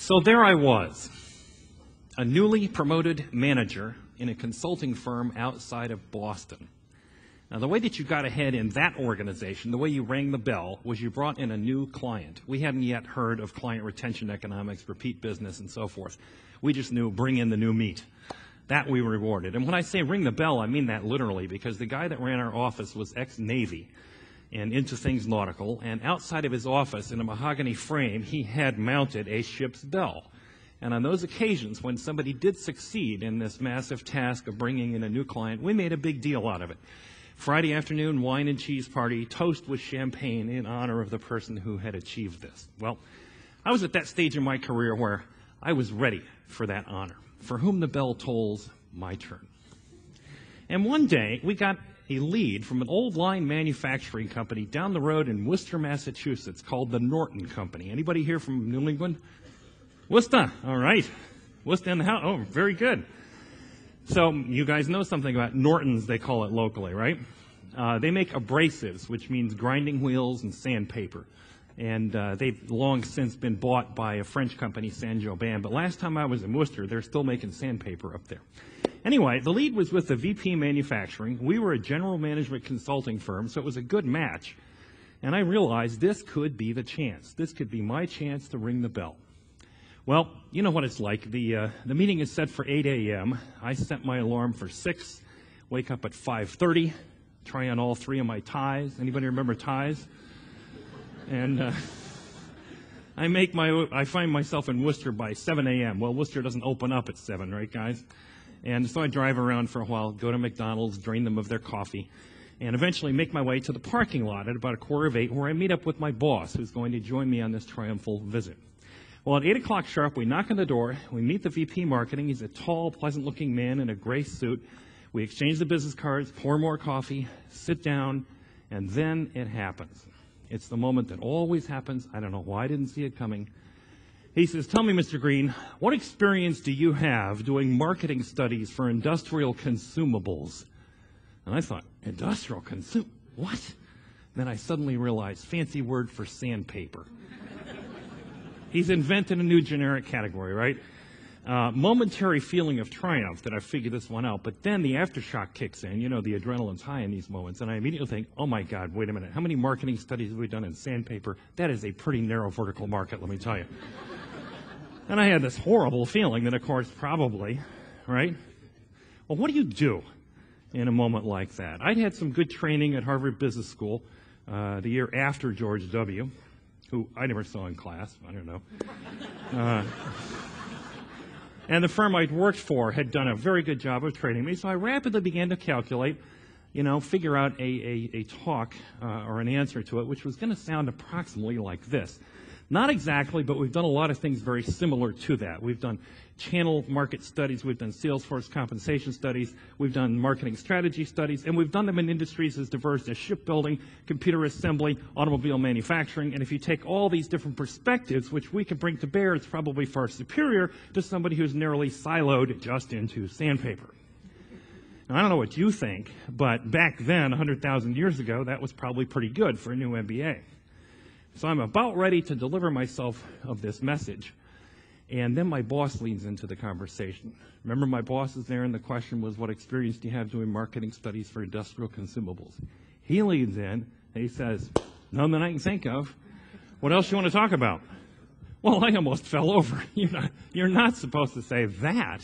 So there I was, a newly promoted manager in a consulting firm outside of Boston. Now, the way that you got ahead in that organization, the way you rang the bell, was you brought in a new client. We hadn't yet heard of client retention economics, repeat business, and so forth. We just knew bring in the new meat. That we rewarded. And when I say ring the bell, I mean that literally, because the guy that ran our office was ex-Navy and into things nautical, and outside of his office in a mahogany frame, he had mounted a ship's bell. And on those occasions, when somebody did succeed in this massive task of bringing in a new client, we made a big deal out of it. Friday afternoon, wine and cheese party, toast with champagne in honor of the person who had achieved this. Well, I was at that stage in my career where I was ready for that honor. For whom the bell tolls, my turn. And one day, we got a lead from an old line manufacturing company down the road in Worcester, Massachusetts, called the Norton Company. Anybody here from New England? Worcester, all right. Worcester in the house. Oh, very good. So you guys know something about Nortons, they call it locally, right? They make abrasives, which means grinding wheels and sandpaper. And they've long since been bought by a French company, Saint-Gobain. But last time I was in Worcester, they're still making sandpaper up there. Anyway, the lead was with the VP Manufacturing. We were a general management consulting firm, so it was a good match. And I realized this could be the chance. This could be my chance to ring the bell. Well, you know what it's like. The meeting is set for 8 a.m. I set my alarm for 6, wake up at 5:30, try on all 3 of my ties. Anybody remember ties? And I find myself in Worcester by 7 a.m. Well, Worcester doesn't open up at 7, right, guys? And so I drive around for a while, go to McDonald's, drain them of their coffee, and eventually make my way to the parking lot at about 7:45, where I meet up with my boss, who's going to join me on this triumphal visit. Well, at 8 o'clock sharp, we knock on the door. We meet the VP Marketing. He's a tall, pleasant-looking man in a gray suit. We exchange the business cards, pour more coffee, sit down, and then it happens. It's the moment that always happens. I don't know why I didn't see it coming. He says, "Tell me, Mr. Green, what experience do you have doing marketing studies for industrial consumables?" And I thought, industrial what? Then I suddenly realized, fancy word for sandpaper. He's invented a new generic category, right? Momentary feeling of triumph that I figured this one out, but then the aftershock kicks in. You know, the adrenaline's high in these moments, and I immediately think, oh my God, wait a minute. How many marketing studies have we done in sandpaper? That is a pretty narrow vertical market, let me tell you. And I had this horrible feeling that, of course, probably, right? Well, what do you do in a moment like that? I'd had some good training at Harvard Business School the year after George W., who I never saw in class. I don't know. And the firm I'd worked for had done a very good job of training me, so I rapidly began to calculate, figure out a talk or an answer to it, which was going to sound approximately like this. Not exactly, but we've done a lot of things very similar to that. We've done channel market studies, we've done sales force compensation studies, we've done marketing strategy studies, and we've done them in industries as diverse as shipbuilding, computer assembly, automobile manufacturing, and if you take all these different perspectives, which we can bring to bear, it's probably far superior to somebody who's narrowly siloed just into sandpaper. Now, I don't know what you think, but back then, 100,000 years ago, that was probably pretty good for a new MBA. So I'm about ready to deliver myself of this message. And then my boss leans into the conversation. Remember, my boss is there, and the question was, what experience do you have doing marketing studies for industrial consumables? He leans in, and he says, none that I can think of. What else you want to talk about? Well, I almost fell over. You're not supposed to say that.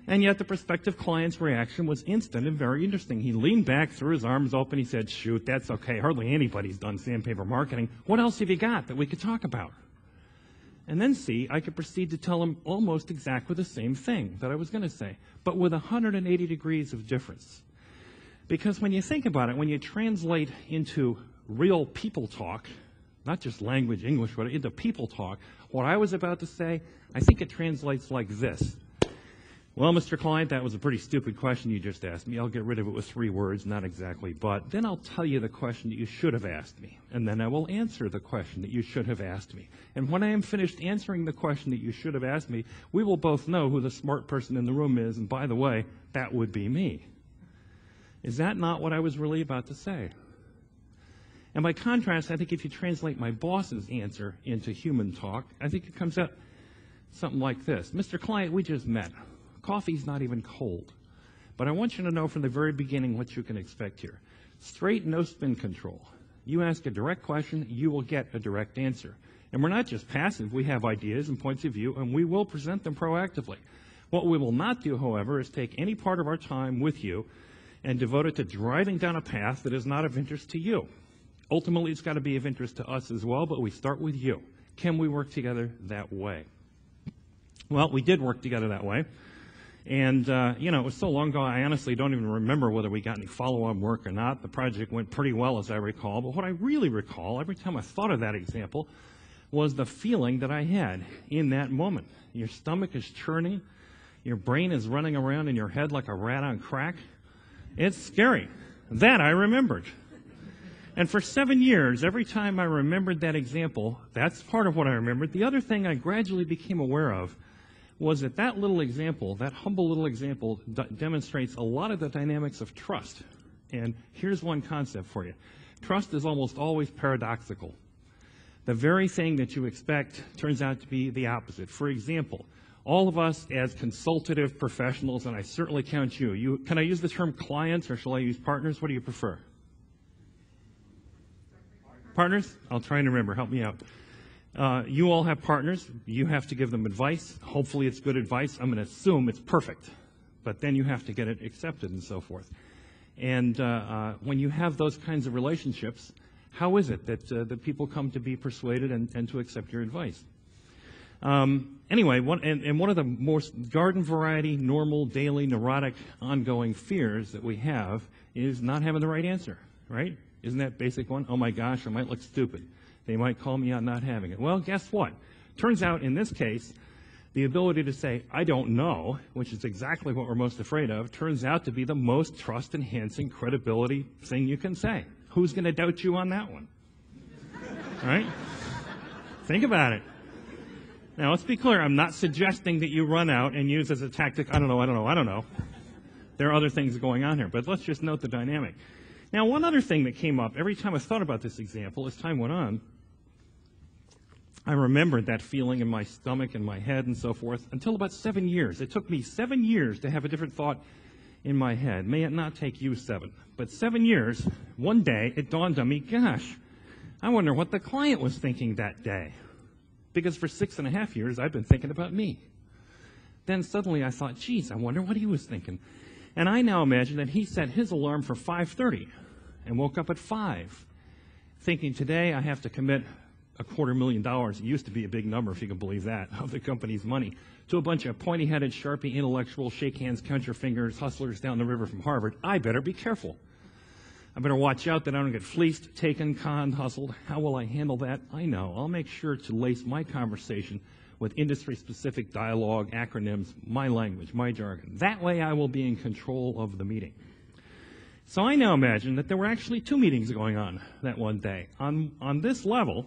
And yet the prospective client's reaction was instant and very interesting. He leaned back, threw his arms open. He said, shoot, that's okay. Hardly anybody's done sandpaper marketing. What else have you got that we could talk about? And then I could proceed to tell him almost exactly the same thing that I was going to say, but with 180 degrees of difference. Because when you think about it, when you translate into real people talk, not just language, English, but into people talk, what I was about to say, I think it translates like this. Well, Mr. Client, that was a pretty stupid question you just asked me. I'll get rid of it with 3 words, not exactly, but then I'll tell you the question that you should have asked me, and then I will answer the question that you should have asked me. And when I am finished answering the question that you should have asked me, we will both know who the smart person in the room is, and by the way, that would be me. Is that not what I was really about to say? And by contrast, I think if you translate my boss's answer into human talk, I think it comes out Something like this. Mr. Client, we just met. Coffee's not even cold. But I want you to know from the very beginning what you can expect here. Straight, no spin control. You ask a direct question, you will get a direct answer. And we're not just passive. We have ideas and points of view, and we will present them proactively. What we will not do, however, is take any part of our time with you and devote it to driving down a path that is not of interest to you. Ultimately, it's got to be of interest to us as well, but we start with you. Can we work together that way? Well, we did work together that way. And, it was so long ago, I honestly don't even remember whether we got any follow-on work or not. The project went pretty well, as I recall. But what I really recall, every time I thought of that example, was the feeling that I had in that moment. Your stomach is churning. Your brain is running around in your head like a rat on crack. It's scary. That I remembered. And for 7 years, every time I remembered that example, that's part of what I remembered. The other thing I gradually became aware of was that that little example, that humble little example, demonstrates a lot of the dynamics of trust. And here's one concept for you. Trust is almost always paradoxical. The very thing that you expect turns out to be the opposite. For example, all of us as consultative professionals, and I certainly count you, can I use the term clients or shall I use partners? What do you prefer? Partners? I'll try and remember. Help me out. You all have partners. You have to give them advice. Hopefully it's good advice. I'm going to assume it's perfect. But then you have to get it accepted and so forth. And when you have those kinds of relationships, how is it that people come to be persuaded and to accept your advice? Anyway, one of the most garden variety, normal, daily, neurotic, ongoing fears that we have is not having the right answer, right? Isn't that basic one? Oh my gosh, I might look stupid. They might call me on not having it. Well, guess what? Turns out in this case, the ability to say, I don't know, which is exactly what we're most afraid of, turns out to be the most trust-enhancing credibility thing you can say. Who's going to doubt you on that one? Right? Think about it. Now, let's be clear. I'm not suggesting that you run out and use as a tactic, I don't know. There are other things going on here, but let's just note the dynamic. Now, one other thing that came up every time I thought about this example as time went on, I remembered that feeling in my stomach and my head and so forth until about 7 years. It took me 7 years to have a different thought in my head. May it not take you 7. But 7 years, one day, it dawned on me, gosh, I wonder what the client was thinking that day. Because for 6.5 years, I've been thinking about me. Then suddenly I thought, geez, I wonder what he was thinking. And I now imagine that he set his alarm for 5:30 and woke up at 5, thinking today I have to commit $250,000, it used to be a big number if you can believe that, of the company's money, to a bunch of pointy-headed, sharpie intellectuals, shake hands, count your fingers, hustlers down the river from Harvard. I better be careful. I better watch out that I don't get fleeced, taken, conned, hustled. How will I handle that? I know. I'll make sure to lace my conversation with industry-specific dialogue, acronyms, my language, my jargon. That way I will be in control of the meeting. So I now imagine that there were actually 2 meetings going on that one day. On this level,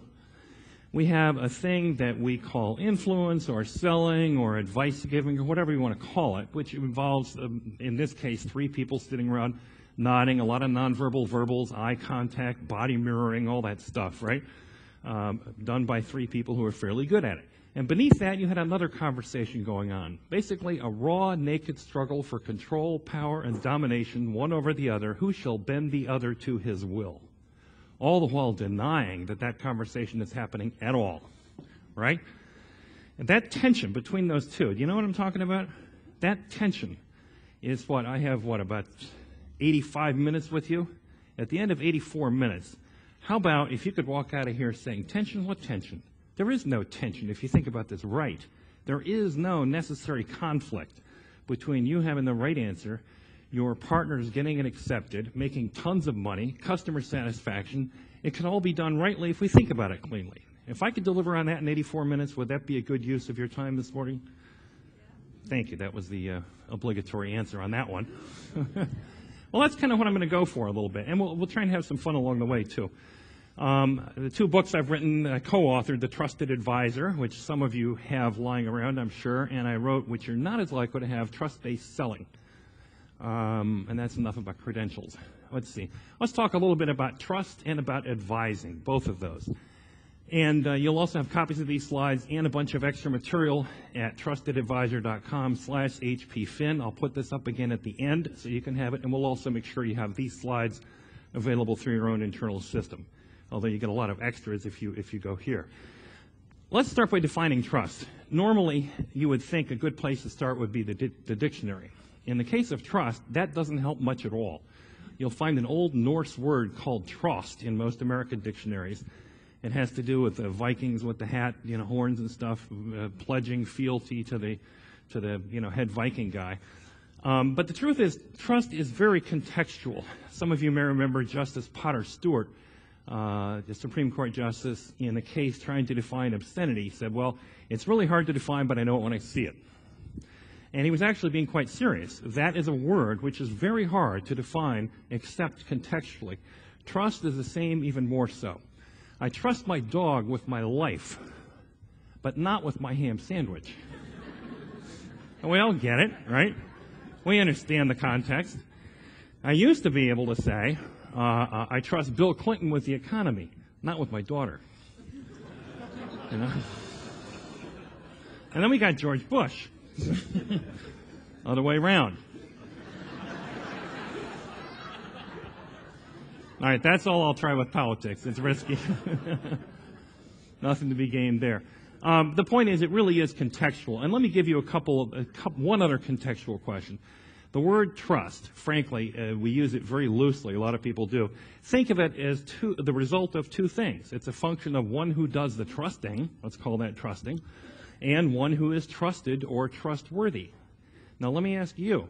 we have a thing that we call influence or selling or advice giving or whatever you want to call it, which involves, in this case, 3 people sitting around nodding, a lot of nonverbal verbals, eye contact, body mirroring, all that stuff, right? Done by 3 people who are fairly good at it. And beneath that, you had another conversation going on. Basically, a raw, naked struggle for control, power, and domination, one over the other. Who shall bend the other to his will? All the while denying that that conversation is happening at all, right? And that tension between those two, do you know what I'm talking about? That tension is what I have, about 85 minutes with you? At the end of 84 minutes, how about if you could walk out of here saying, tension, what tension? There is no tension if you think about this right. There is no necessary conflict between you having the right answer, your partners getting it accepted, making tons of money, customer satisfaction. It can all be done rightly if we think about it cleanly. If I could deliver on that in 84 minutes, would that be a good use of your time this morning? Yeah. Thank you. That was the obligatory answer on that one. Well, that's kind of what I'm going to go for a little bit, and we'll try and have some fun along the way, too. The 2 books I've written, co-authored, The Trusted Advisor, which some of you have lying around, I'm sure, and I wrote, which you're not as likely to have, Trust-Based Selling. And that's enough about credentials. Let's see. Let's talk a little bit about trust and about advising, both of those. And you'll also have copies of these slides and a bunch of extra material at trustedadvisor.com/hpfin. I'll put this up again at the end so you can have it, and we'll also make sure you have these slides available through your own internal system, although you get a lot of extras if you go here. Let's start by defining trust. Normally, you would think a good place to start would be the dictionary. In the case of trust, that doesn't help much at all. You'll find an old Norse word called trost in most American dictionaries. It has to do with the Vikings with the hat, horns and stuff, pledging fealty to the head Viking guy. But the truth is, trust is very contextual. Some of you may remember Justice Potter Stewart, the Supreme Court Justice, in a case trying to define obscenity, said, well, it's really hard to define, but I know it when I see it. And he was actually being quite serious. That is a word which is very hard to define except contextually. Trust is the same, even more so. I trust my dog with my life, but not with my ham sandwich. And we all get it, right? We understand the context. I used to be able to say, I trust Bill Clinton with the economy, not with my daughter. And then we got George Bush. Other way around. All right, that's all I'll try with politics. It's risky. Nothing to be gained there. The point is, it really is contextual. And let me give you one other contextual question. The word trust, frankly, we use it very loosely. A lot of people do. Think of it as the result of two things. It's a function of one who does the trusting, let's call that trusting, and one who is trusted or trustworthy. Now, let me ask you,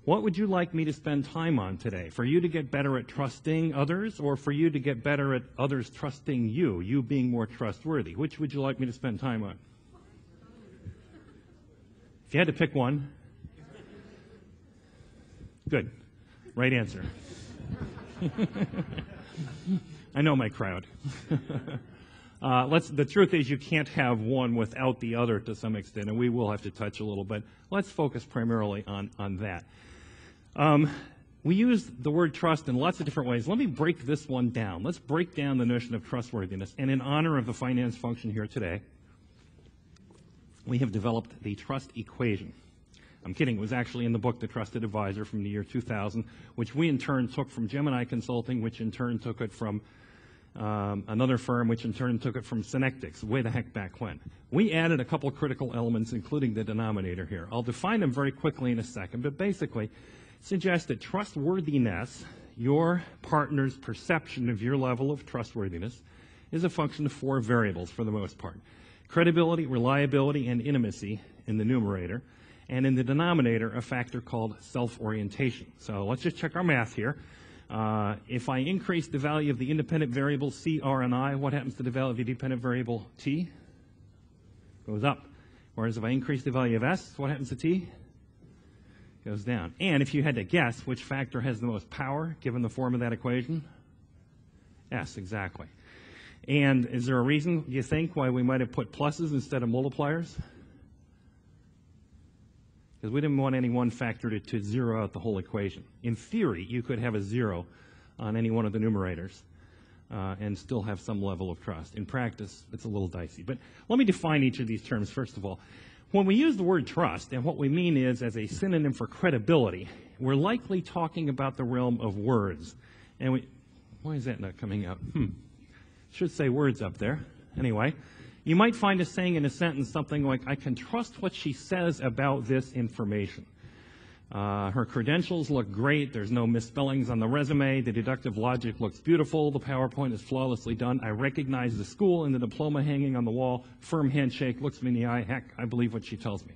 what would you like me to spend time on today? For you to get better at trusting others, or for you to get better at others trusting you, you being more trustworthy? Which would you like me to spend time on? If you had to pick one. Good. Right answer. I know my crowd. The truth is you can't have one without the other to some extent, and we will have to touch a little bit. Let's focus primarily on that. We use the word trust in lots of different ways. Let me break this one down. Let's break down the notion of trustworthiness. And in honor of the finance function here today, we have developed the trust equation. I'm kidding. It was actually in the book, The Trusted Advisor, from the year 2000, which we in turn took from Gemini Consulting, which in turn took it from another firm, which in turn took it from Synectics, way the heck back when. We added a couple critical elements, including the denominator here. I'll define them very quickly in a second, but basically suggest that trustworthiness, your partner's perception of your level of trustworthiness, is a function of four variables for the most part. Credibility, reliability, and intimacy in the numerator. And in the denominator, a factor called self-orientation. So let's just check our math here. If I increase the value of the independent variables C, R, and I, what happens to the value of the dependent variable T? Goes up. Whereas if I increase the value of S, what happens to T? Goes down. And if you had to guess which factor has the most power, given the form of that equation? S, exactly. And is there a reason, you think, why we might have put pluses instead of multipliers? Because we didn't want any one factor to zero out the whole equation. In theory, you could have a zero on any one of the numerators and still have some level of trust. In practice, it's a little dicey. But let me define each of these terms first of all. When we use the word trust, and what we mean is as a synonym for credibility, we're likely talking about the realm of words. And why is that not coming up? Should say words up there. Anyway. You might find us saying in a sentence something like, I can trust what she says about this information. Her credentials look great. There's no misspellings on the resume. The deductive logic looks beautiful. The PowerPoint is flawlessly done. I recognize the school and the diploma hanging on the wall. Firm handshake, looks me in the eye. Heck, I believe what she tells me.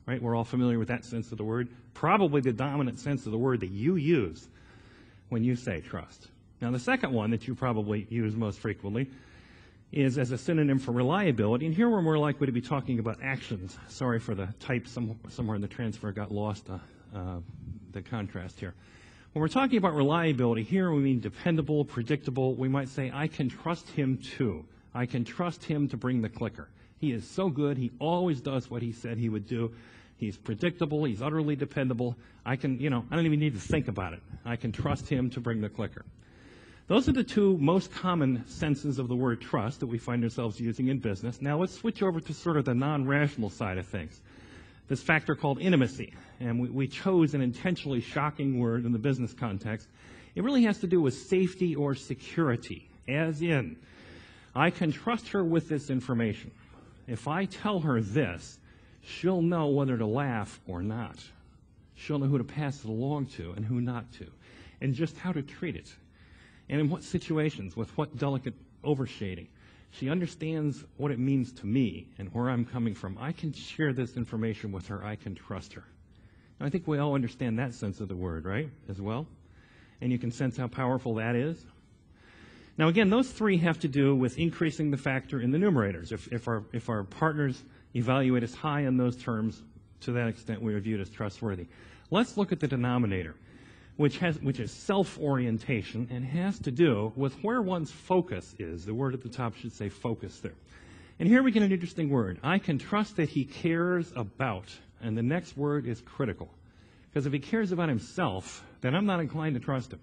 Right? We're all familiar with that sense of the word. Probably the dominant sense of the word that you use when you say trust. Now, the second one that you probably use most frequently is as a synonym for reliability, and here we're more likely to be talking about actions. Sorry for the type somewhere in the transfer got lost, the contrast here. When we're talking about reliability, here we mean dependable, predictable. We might say, I can trust him to. I can trust him to bring the clicker. He is so good, he always does what he said he would do. He's predictable, he's utterly dependable. I don't even need to think about it. I can trust him to bring the clicker. Those are the two most common senses of the word trust that we find ourselves using in business. Now let's switch over to sort of the non-rational side of things. This factor called intimacy. And we chose an intentionally shocking word in the business context. It really has to do with safety or security, as in, I can trust her with this information. If I tell her this, she'll know whether to laugh or not. She'll know who to pass it along to and who not to, and just how to treat it. And in what situations, with what delicate overshading. She understands what it means to me and where I'm coming from. I can share this information with her. I can trust her. And I think we all understand that sense of the word, right, as well? And you can sense how powerful that is. Now, again, those three have to do with increasing the factor in the numerators. If our partners evaluate us high in those terms, to that extent we are viewed as trustworthy. Let's look at the denominator, which is self-orientation and has to do with where one's focus is. The word at the top should say focus there. And here we get an interesting word. I can trust that he cares about, and the next word is critical. Because if he cares about himself, then I'm not inclined to trust him.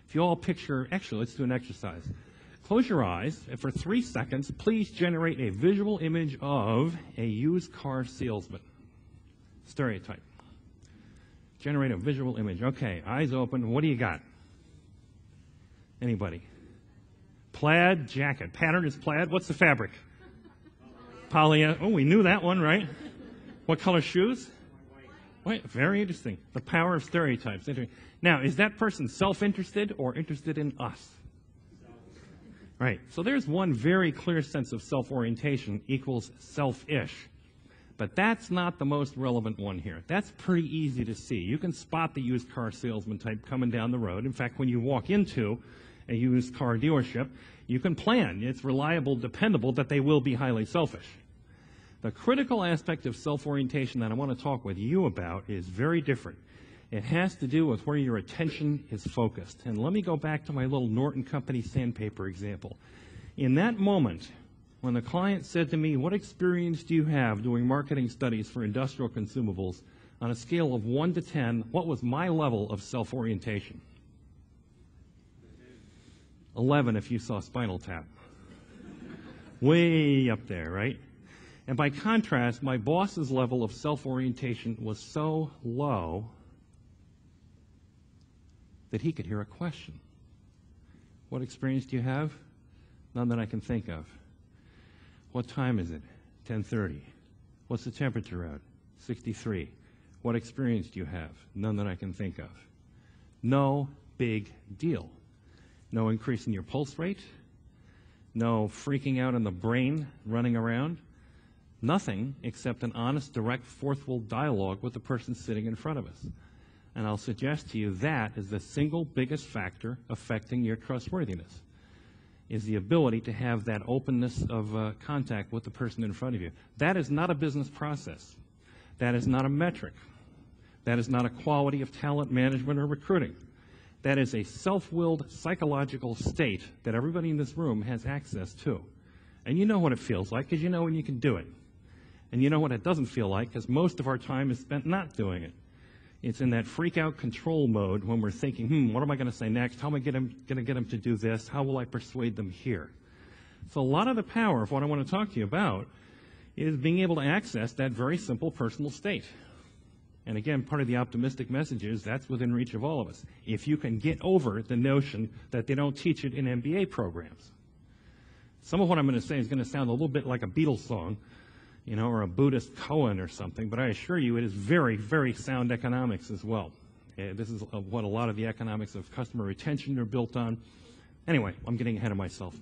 If you all picture, actually, let's do an exercise. Close your eyes, and for 3 seconds, please generate a visual image of a used car salesman. Stereotype. Generate a visual image. Okay, eyes open. What do you got? Anybody? Plaid jacket. Pattern is plaid. What's the fabric? Polyester. Oh, we knew that one, right? What color shoes? White. Very interesting. The power of stereotypes. Now, is that person self-interested or interested in us? Right. So there's one very clear sense of self-orientation equals selfish. But that's not the most relevant one here. That's pretty easy to see. You can spot the used car salesman type coming down the road. In fact, when you walk into a used car dealership, you can plan. It's reliable, dependable that they will be highly selfish. The critical aspect of self-orientation that I want to talk with you about is very different. It has to do with where your attention is focused. And let me go back to my little Norton Company sandpaper example. In that moment, when the client said to me, what experience do you have doing marketing studies for industrial consumables? On a scale of 1 to 10, what was my level of self-orientation? 11 if you saw Spinal Tap. Way up there, right? And by contrast, my boss's level of self-orientation was so low that he could hear a question. What experience do you have? None that I can think of. What time is it? 10:30. What's the temperature out? 63. What experience do you have? None that I can think of. No big deal. No increase in your pulse rate. No freaking out in the brain running around. Nothing except an honest, direct, forthful dialogue with the person sitting in front of us. And I'll suggest to you that is the single biggest factor affecting your trustworthiness, is the ability to have that openness of contact with the person in front of you. That is not a business process. That is not a metric. That is not a quality of talent management or recruiting. That is a self-willed psychological state that everybody in this room has access to. And you know what it feels like because you know when you can do it. And you know what it doesn't feel like because most of our time is spent not doing it. It's in that freak-out control mode when we're thinking, what am I going to say next? How am I going to get them to do this? How will I persuade them here? So a lot of the power of what I want to talk to you about is being able to access that very simple personal state. And again, part of the optimistic message is that's within reach of all of us. If you can get over the notion that they don't teach it in MBA programs. Some of what I'm going to say is going to sound a little bit like a Beatles song, or a Buddhist koan or something, but I assure you it is very, very sound economics as well. This is what a lot of the economics of customer retention are built on. Anyway, I'm getting ahead of myself.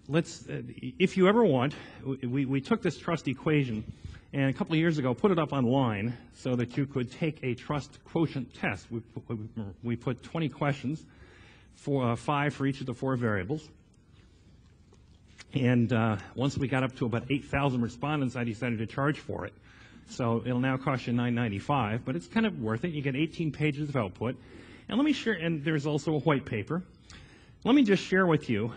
If you ever want, we took this trust equation and a couple of years ago put it up online so that you could take a trust quotient test. We put 20 questions, 5 for each of the 4 variables. And once we got up to about 8,000 respondents, I decided to charge for it. So it'll now cost you $9.95, but it's kind of worth it. You get 18 pages of output. And let me share, and there's also a white paper. Let me just share with you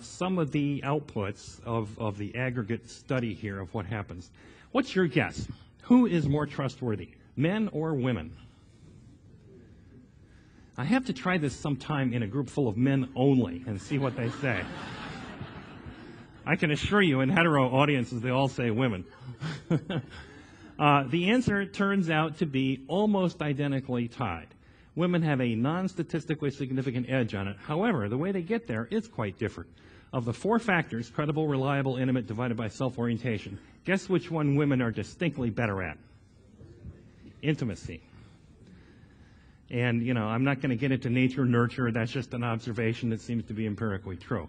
some of the outputs of the aggregate study here of what happens. What's your guess? Who is more trustworthy, men or women? I have to try this sometime in a group full of men only and see what they say. I can assure you in hetero audiences, they all say women. The answer turns out to be almost identically tied. Women have a non-statistically significant edge on it. However, the way they get there is quite different. Of the 4 factors, credible, reliable, intimate, divided by self-orientation, guess which one women are distinctly better at? Intimacy. And, you know, I'm not going to get into nature, nurture. That's just an observation that seems to be empirically true.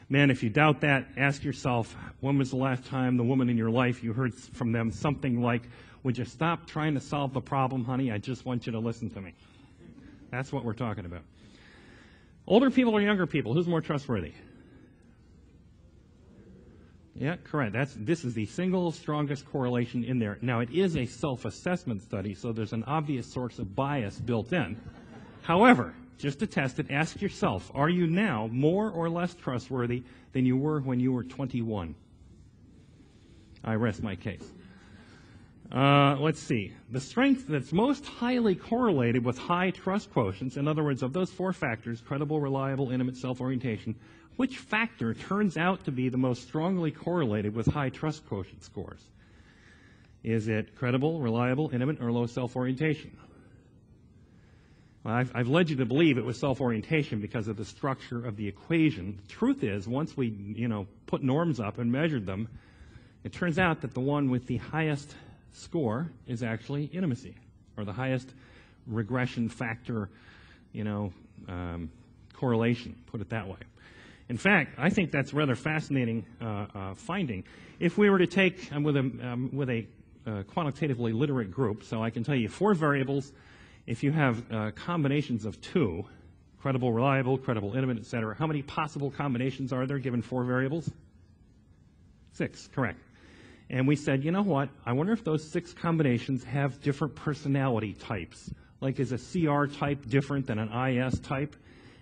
Men, if you doubt that, ask yourself, when was the last time the woman in your life you heard from them something like, would you stop trying to solve the problem, honey? I just want you to listen to me. That's what we're talking about. Older people or younger people, who's more trustworthy? Yeah, correct. This is the single strongest correlation in there. Now, it is a self-assessment study, so there's an obvious source of bias built in. However, just to test it, ask yourself, are you now more or less trustworthy than you were when you were 21? I rest my case. Let's see. The strength that's most highly correlated with high trust quotients, in other words, of those 4 factors, credible, reliable, intimate, self-orientation, which factor turns out to be the most strongly correlated with high trust quotient scores? Is it credible, reliable, intimate, or low self-orientation? Well, I've led you to believe it was self-orientation because of the structure of the equation. The truth is, once we, put norms up and measured them, it turns out that the one with the highest score is actually intimacy, or the highest regression factor, correlation, put it that way. In fact, I think that's rather fascinating finding. If we were to take, with a quantitatively literate group, so I can tell you 4 variables. If you have combinations of 2, credible, reliable, credible, intimate, etc., how many possible combinations are there given 4 variables? 6, correct. And we said, you know what, I wonder if those 6 combinations have different personality types. Like, is a CR type different than an IS type?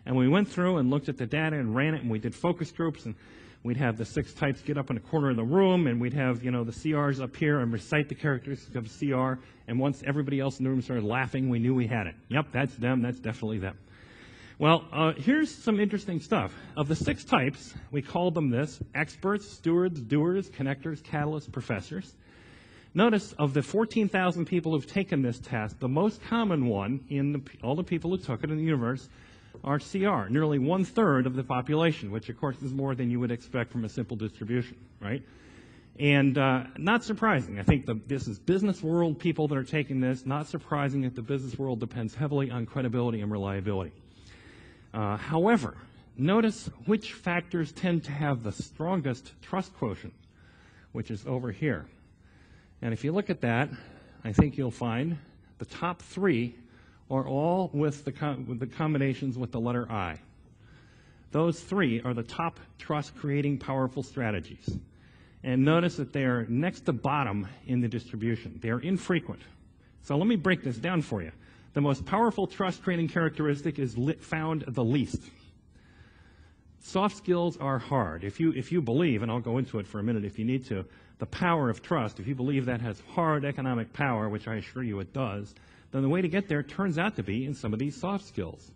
And we went through and looked at the data and ran it, and we did focus groups, and we'd have the 6 types get up in a corner of the room, and we'd have, the CRs up here and recite the characteristics of CR, and once everybody else in the room started laughing, we knew we had it. Yep, that's them, that's definitely them. Well, here's some interesting stuff. Of the 6 types, we called them this: experts, stewards, doers, connectors, catalysts, professors. Notice, of the 14,000 people who've taken this test, the most common one in all the people who took it in the universe are CR, nearly 1/3 of the population, which of course is more than you would expect from a simple distribution, right? And not surprising. I think this is business world people that are taking this. Not surprising that the business world depends heavily on credibility and reliability. However, notice which factors tend to have the strongest trust quotient, which is over here. And if you look at that, I think you'll find the top 3 are all with the combinations with the letter I. Those 3 are the top trust-creating powerful strategies. And notice that they are next to bottom in the distribution. They are infrequent. So let me break this down for you. The most powerful trust-creating characteristic is found the least. Soft skills are hard. If you believe, and I'll go into it for a minute if you need to, the power of trust, if you believe that has hard economic power, which I assure you it does, then the way to get there turns out to be in some of these soft skills,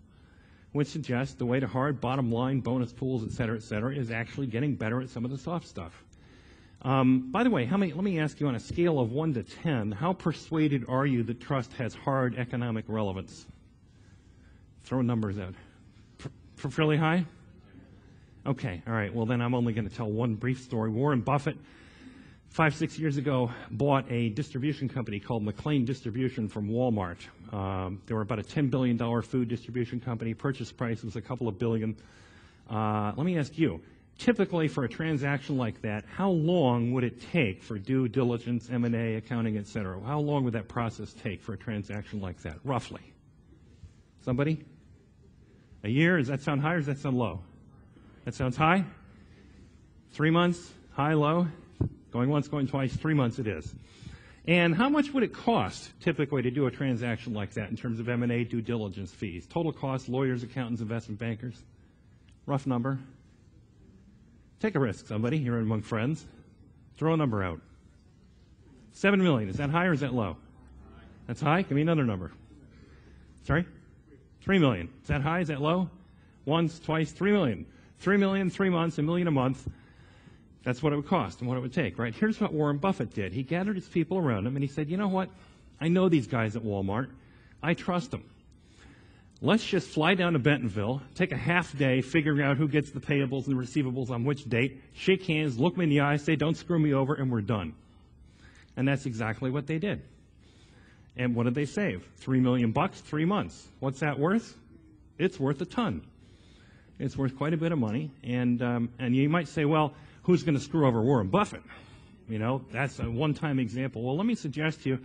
which suggests the way to hard bottom line, bonus pools, et cetera, is actually getting better at some of the soft stuff. By the way, let me ask you on a scale of 1 to 10, how persuaded are you that trust has hard economic relevance? Throw numbers out. Fairly high? Okay, all right, well then I'm only going to tell one brief story. Warren Buffett, 5-6 years ago, bought a distribution company called McLean Distribution from Walmart. They were about a $10 billion food distribution company. Purchase price was a couple of billion. Let me ask you, typically for a transaction like that, how long would it take for due diligence, M&A, accounting, et cetera? How long would that process take for a transaction like that, roughly? Somebody? A year? Does that sound high or does that sound low? That sounds high? 3 months? High, low? Going once, going twice, 3 months it is. And how much would it cost typically to do a transaction like that in terms of M&A due diligence fees? Total cost, lawyers, accountants, investment bankers? Rough number? Take a risk, somebody. You're among friends. Throw a number out. $7 million. Is that high or is that low? That's high? Give me another number. Sorry? $3 million. Is that high? Is that low? Once, twice, $3 million. $3 million, 3 months, $1 million a month. That's what it would cost and what it would take, right? Here's what Warren Buffett did. He gathered his people around him and he said, you know what? I know these guys at Walmart. I trust them. Let's just fly down to Bentonville, take a half day figuring out who gets the payables and the receivables on which date, shake hands, look me in the eye, say, don't screw me over, and we're done. And that's exactly what they did. And what did they save? $3 million, 3 months. What's that worth? It's worth a ton. It's worth quite a bit of money. And you might say, well, who's going to screw over Warren Buffett? You know, that's a one-time example. Well, let me suggest to you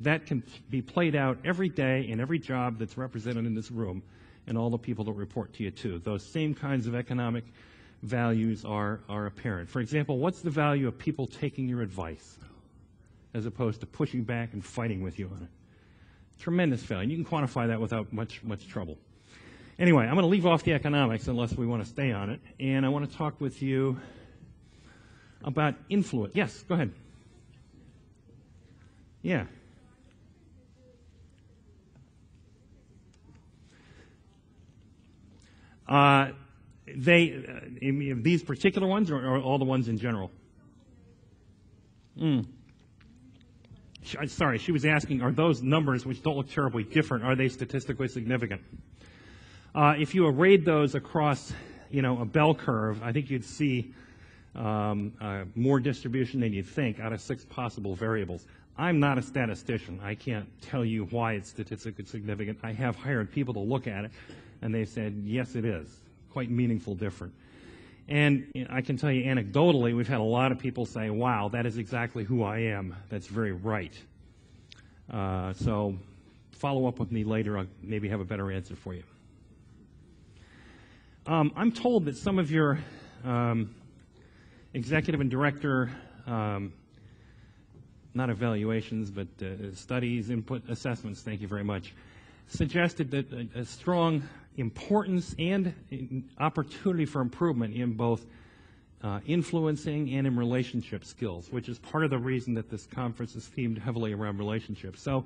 that can be played out every day in every job that's represented in this room and all the people that report to you too. Those same kinds of economic values are apparent. For example, what's the value of people taking your advice as opposed to pushing back and fighting with you on it? Tremendous value. You can quantify that without much trouble. Anyway, I'm going to leave off the economics unless we want to stay on it, and I want to talk with you about influence. Yes, go ahead. Yeah. These particular ones or all the ones in general? Sorry, she was asking, are those numbers, which don't look terribly different, are they statistically significant? If you arrayed those across, a bell curve, I think you'd see more distribution than you'd think out of 6 possible variables. I'm not a statistician. I can't tell you why it's statistically significant. I have hired people to look at it, and they said, yes, it is. Quite meaningful different. And I can tell you anecdotally, we've had a lot of people say, wow, that is exactly who I am. That's very right. So follow up with me later. I'll maybe have a better answer for you. I'm told that some of your executive and director, not evaluations, but studies, input assessments, thank you very much, suggested that a strong importance and opportunity for improvement in both influencing and in relationship skills, which is part of the reason that this conference is themed heavily around relationships. So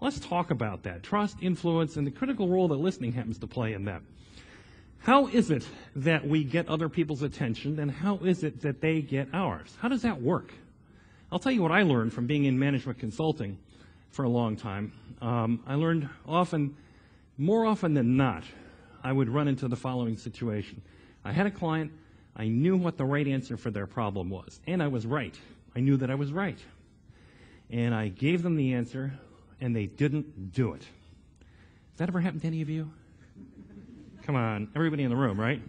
let's talk about that. Trust, influence, and the critical role that listening happens to play in that. How is it that we get other people's attention, and how is it that they get ours? How does that work? I'll tell you what I learned from being in management consulting for a long time. I learned more often than not, I would run into the following situation. I had a client, I knew what the right answer for their problem was, and I was right. I knew that I was right. And I gave them the answer, and they didn't do it. Has that ever happened to any of you? Come on, everybody in the room, right?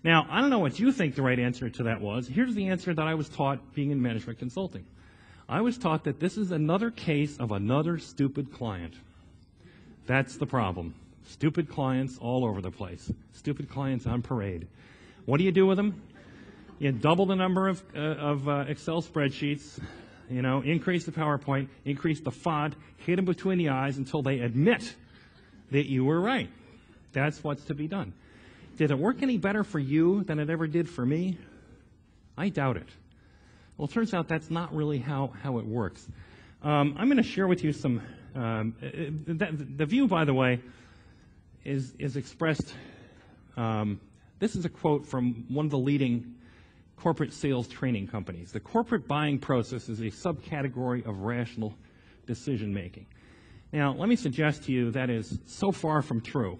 Now, I don't know what you think the right answer to that was. Here's the answer that I was taught being in management consulting. I was taught that this is another case of another stupid client. That's the problem. Stupid clients all over the place. Stupid clients on parade. What do you do with them? You double the number of Excel spreadsheets, increase the PowerPoint, increase the font, hit them between the eyes until they admit that you were right. That's what's to be done. Did it work any better for you than it ever did for me? I doubt it. Well, it turns out that's not really how it works. I'm going to share with you some, the view, by the way, is expressed, this is a quote from one of the leading corporate sales training companies. The corporate buying process is a subcategory of rational decision making. Now, let me suggest to you that is so far from true.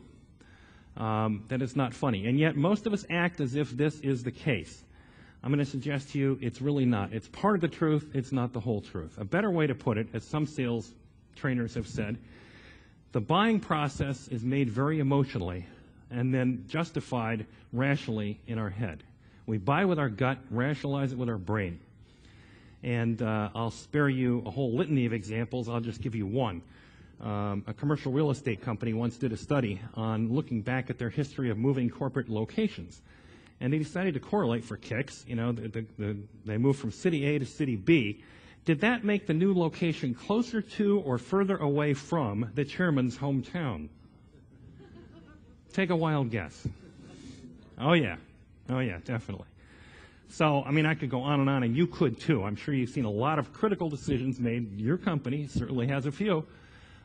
That it's not funny. And yet most of us act as if this is the case. I'm going to suggest to you it's really not. It's part of the truth. It's not the whole truth. A better way to put it, as some sales trainers have said, the buying process is made very emotionally and then justified rationally in our head. We buy with our gut, rationalize it with our brain. And I'll spare you a whole litany of examples. I'll just give you one. A commercial real estate company once did a study on looking back at their history of moving corporate locations. And they decided to correlate for kicks. They moved from city A to city B. Did that make the new location closer to or further away from the chairman's hometown? Take a wild guess. Oh, yeah. Oh, yeah, definitely. So, I could go on, and you could too. I'm sure you've seen a lot of critical decisions made. Your company certainly has a few.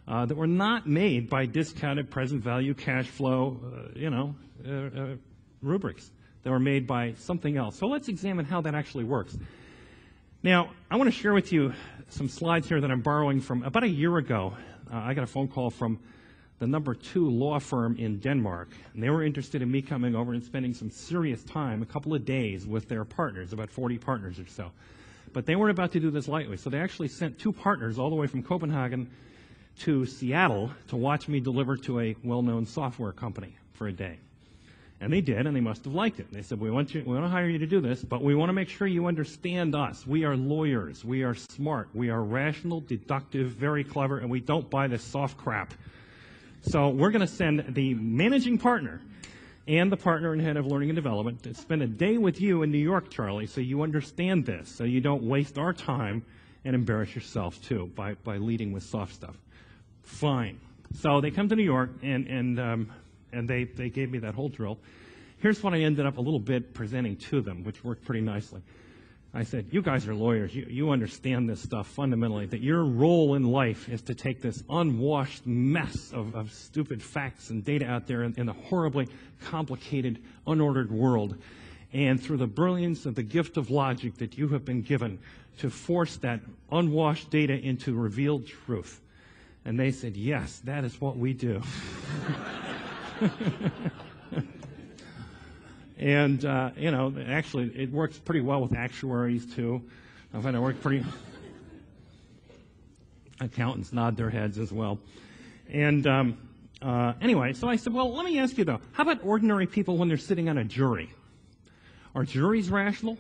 that were not made by discounted present value cash flow, rubrics. They were made by something else. So let's examine how that actually works. Now, I want to share with you some slides here that I'm borrowing from about a year ago. I got a phone call from the #2 law firm in Denmark, and they were interested in me coming over and spending some serious time, a couple of days, with their partners, about 40 partners or so. But they weren't about to do this lightly, so they actually sent 2 partners all the way from Copenhagen to Seattle to watch me deliver to a well-known software company for a day. And they did, and they must have liked it. They said, we want to hire you to do this, but we want to make sure you understand us. We are lawyers. We are smart. We are rational, deductive, very clever, and we don't buy this soft crap. So we're going to send the managing partner and the partner and head of learning and development to spend a day with you in New York, Charlie, so you understand this, so you don't waste our time and embarrass yourself, too, by leading with soft stuff. Fine. So they come to New York, and they gave me that whole drill. Here's what I ended up a little bit presenting to them, which worked pretty nicely. I said, you guys are lawyers. You understand this stuff fundamentally, that your role in life is to take this unwashed mess of stupid facts and data out there in a horribly complicated, unordered world, and through the brilliance of the gift of logic that you have been given, to force that unwashed data into revealed truth. And they said, yes, that is what we do. And, actually, it works pretty well with actuaries, too. I find it works pretty... Accountants nod their heads as well. And anyway, so I said, well, let me ask you, though, how about ordinary people when they're sitting on a jury? Are juries rational?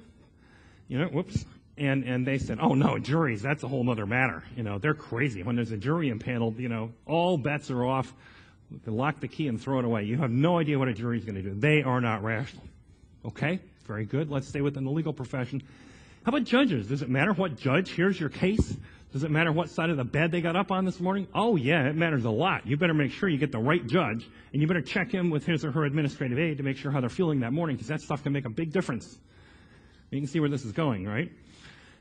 Whoops. And they said, oh, no, juries, that's a whole other matter. They're crazy. When there's a jury impaneled, all bets are off. They lock the key and throw it away. You have no idea what a jury's going to do. They are not rational. Okay, very good. Let's stay within the legal profession. How about judges? Does it matter what judge hears your case? Does it matter what side of the bed they got up on this morning? Oh, yeah, it matters a lot. You better make sure you get the right judge, and you better check in with his or her administrative aide to make sure how they're feeling that morning, because that stuff can make a big difference. You can see where this is going, right?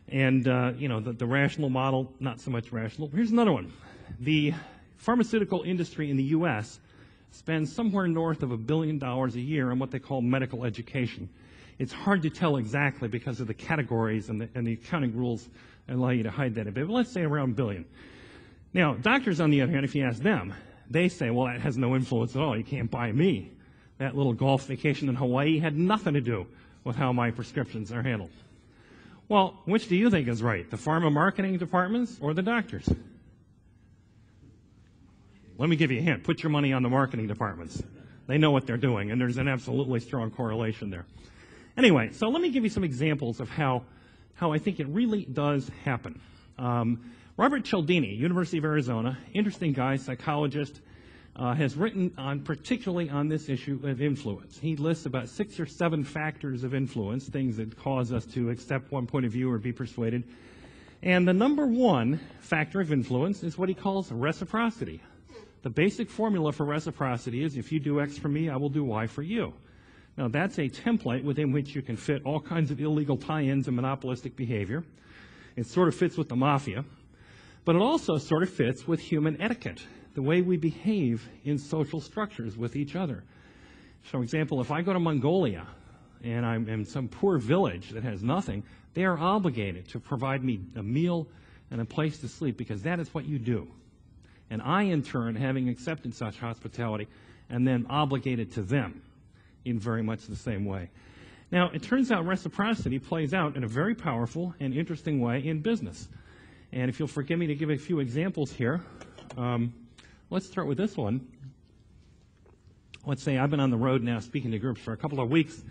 And, the rational model, not so much rational. Here's another one. The pharmaceutical industry in the U.S. spends somewhere north of $1 billion a year on what they call medical education. It's hard to tell exactly because of the categories and the accounting rules allow you to hide that a bit, but let's say around $1 billion. Now, doctors, on the other hand, if you ask them, they say, well, that has no influence at all. You can't buy me. That little golf vacation in Hawaii had nothing to do with how my prescriptions are handled. Well, which do you think is right, the pharma marketing departments or the doctors? Let me give you a hint. Put your money on the marketing departments. They know what they're doing, and there's an absolutely strong correlation there. Anyway, so let me give you some examples of how I think it really does happen. Robert Cialdini, University of Arizona, interesting guy, psychologist, has written particularly on this issue of influence. He lists about 6 or 7 factors of influence, things that cause us to accept one point of view or be persuaded. And the #1 factor of influence is what he calls reciprocity. The basic formula for reciprocity is if you do X for me, I will do Y for you. Now, that's a template within which you can fit all kinds of illegal tie-ins and monopolistic behavior. It sort of fits with the mafia, but it also sort of fits with human etiquette, the way we behave in social structures with each other. For example, if I go to Mongolia and I'm in some poor village that has nothing, they are obligated to provide me a meal and a place to sleep because that is what you do. And I, in turn, having accepted such hospitality, am then obligated to them in very much the same way. Now, it turns out reciprocity plays out in a very powerful and interesting way in business. And if you'll forgive me to give a few examples here, let's start with this one. Let's say I've been on the road now speaking to groups for a couple of weeks,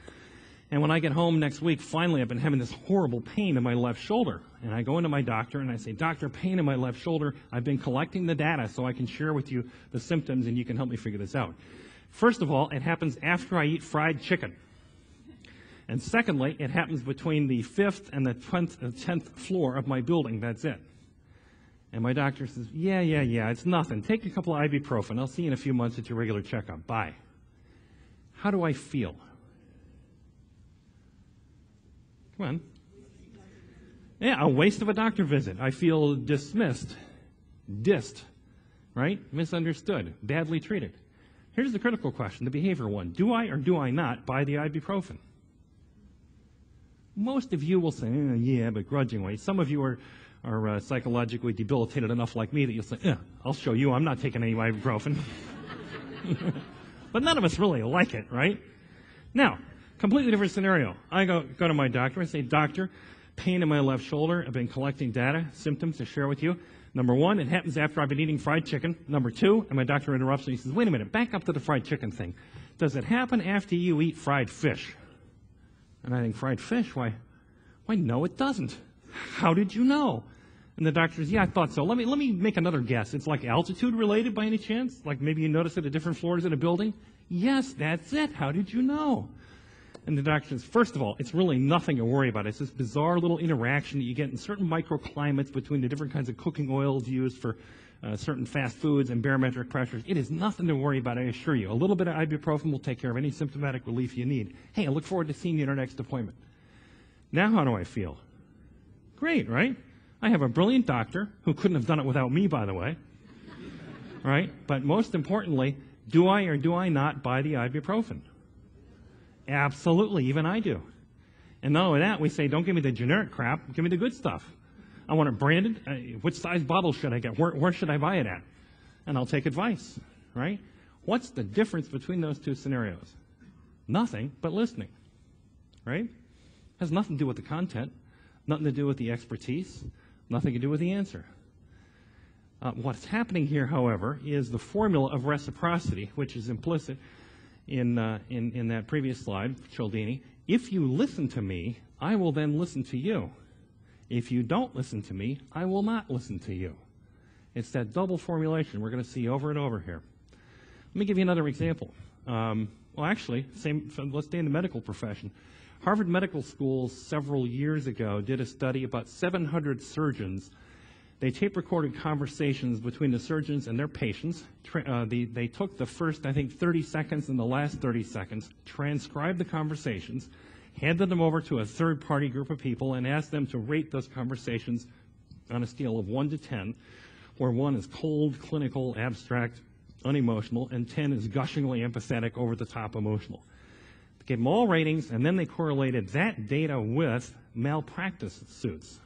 and when I get home next week, finally I've been having this horrible pain in my left shoulder. And I go into my doctor and I say, Doctor, pain in my left shoulder. I've been collecting the data so I can share with you the symptoms and you can help me figure this out. First of all, it happens after I eat fried chicken. And secondly, it happens between the 5th and the 10th floor of my building. That's it. And my doctor says, yeah, it's nothing. Take a couple of ibuprofen. I'll see you in a few months at your regular checkup. Bye. How do I feel? Come on. Yeah, a waste of a doctor visit. I feel dismissed, dissed, right? Misunderstood, badly treated. Here's the critical question, the behavior one. Do I or do I not buy the ibuprofen? Most of you will say, yeah, begrudgingly. Some of you are psychologically debilitated enough like me that you'll say, I'll show you, I'm not taking any ibuprofen. But none of us really like it, right? Now, completely different scenario. I go to my doctor and say, doctor, pain in my left shoulder. I've been collecting data, symptoms to share with you. Number one, it happens after I've been eating fried chicken. Number two, and my doctor interrupts me. He says, wait a minute, back up to the fried chicken thing. Does it happen after you eat fried fish? And I think, fried fish? Why, no, it doesn't. How did you know? And the doctor says, yeah, I thought so. Let me make another guess. It's like altitude related by any chance? Like maybe you notice it at different floors in a building? Yes, that's it. How did you know? And the doctor says, first of all, it's really nothing to worry about. It's this bizarre little interaction that you get in certain microclimates between the different kinds of cooking oils used for certain fast foods and barometric pressures. It is nothing to worry about, I assure you. A little bit of ibuprofen will take care of any symptomatic relief you need. Hey, I look forward to seeing you at our next appointment. Now how do I feel? Great, right? I have a brilliant doctor who couldn't have done it without me, by the way. Right? But most importantly, do I or do I not buy the ibuprofen? Absolutely, even I do. And not only that, we say, don't give me the generic crap, give me the good stuff. I want it branded. Which size bottle should I get? Where should I buy it at? And I'll take advice, right? What's the difference between those two scenarios? Nothing but listening, right? Has nothing to do with the content, nothing to do with the expertise, nothing to do with the answer. What's happening here, however, is the formula of reciprocity, which is implicit in that previous slide, Cialdini. If you listen to me, I will then listen to you. If you don't listen to me, I will not listen to you. It's that double formulation we're going to see over and over here. Let me give you another example. Well, actually, let's stay in the medical profession. Harvard Medical School several years ago did a study about 700 surgeons. They tape-recorded conversations between the surgeons and their patients. They took the first, I think, 30 seconds and the last 30 seconds, transcribed the conversations, handed them over to a third-party group of people, and asked them to rate those conversations on a scale of 1 to 10, where 1 is cold, clinical, abstract, unemotional, and 10 is gushingly empathetic, over-the-top emotional. They gave them all ratings, and then they correlated that data with malpractice suits.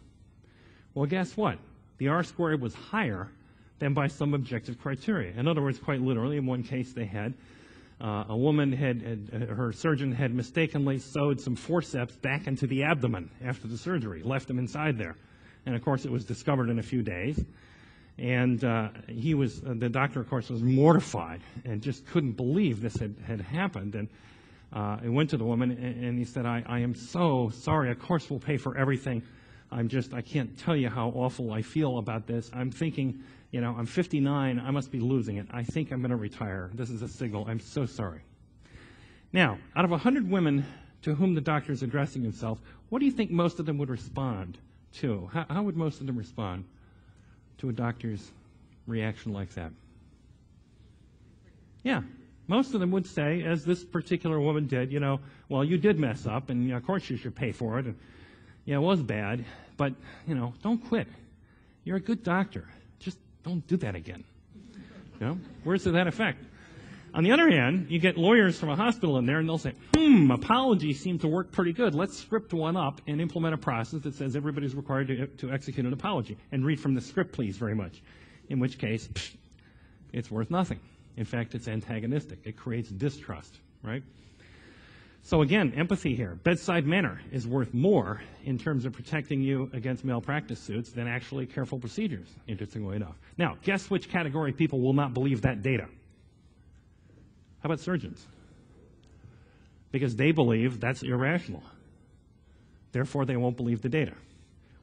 Well, guess what? The R-squared was higher than by some objective criteria. In other words, quite literally, in one case they had a woman her surgeon had mistakenly sewed some forceps back into the abdomen after the surgery, left them inside there. And of course, it was discovered in a few days. And the doctor, of course, was mortified and just couldn't believe this had happened. And he went to the woman and he said, I am so sorry. Of course, we'll pay for everything. I can't tell you how awful I feel about this. I'm thinking, I'm 59, I must be losing it. I think I'm going to retire. This is a signal. I'm so sorry. Now, out of 100 women to whom the doctor is addressing himself, what do you think most of them would respond to? How would most of them respond to a doctor's reaction like that? Yeah, most of them would say, as this particular woman did, well, you did mess up, and of course you should pay for it. And, yeah, it was bad, but, don't quit. You're a good doctor. Just don't do that again. Words to that effect. On the other hand, you get lawyers from a hospital in there, and they'll say, apologies seem to work pretty good. Let's script one up and implement a process that says everybody's required to execute an apology. And read from the script, please, very much. In which case, it's worth nothing. In fact, it's antagonistic. It creates distrust, right? So again, empathy here. Bedside manner is worth more in terms of protecting you against malpractice suits than actually careful procedures, interestingly enough. Now, guess which category of people will not believe that data? How about surgeons? Because they believe that's irrational. Therefore, they won't believe the data,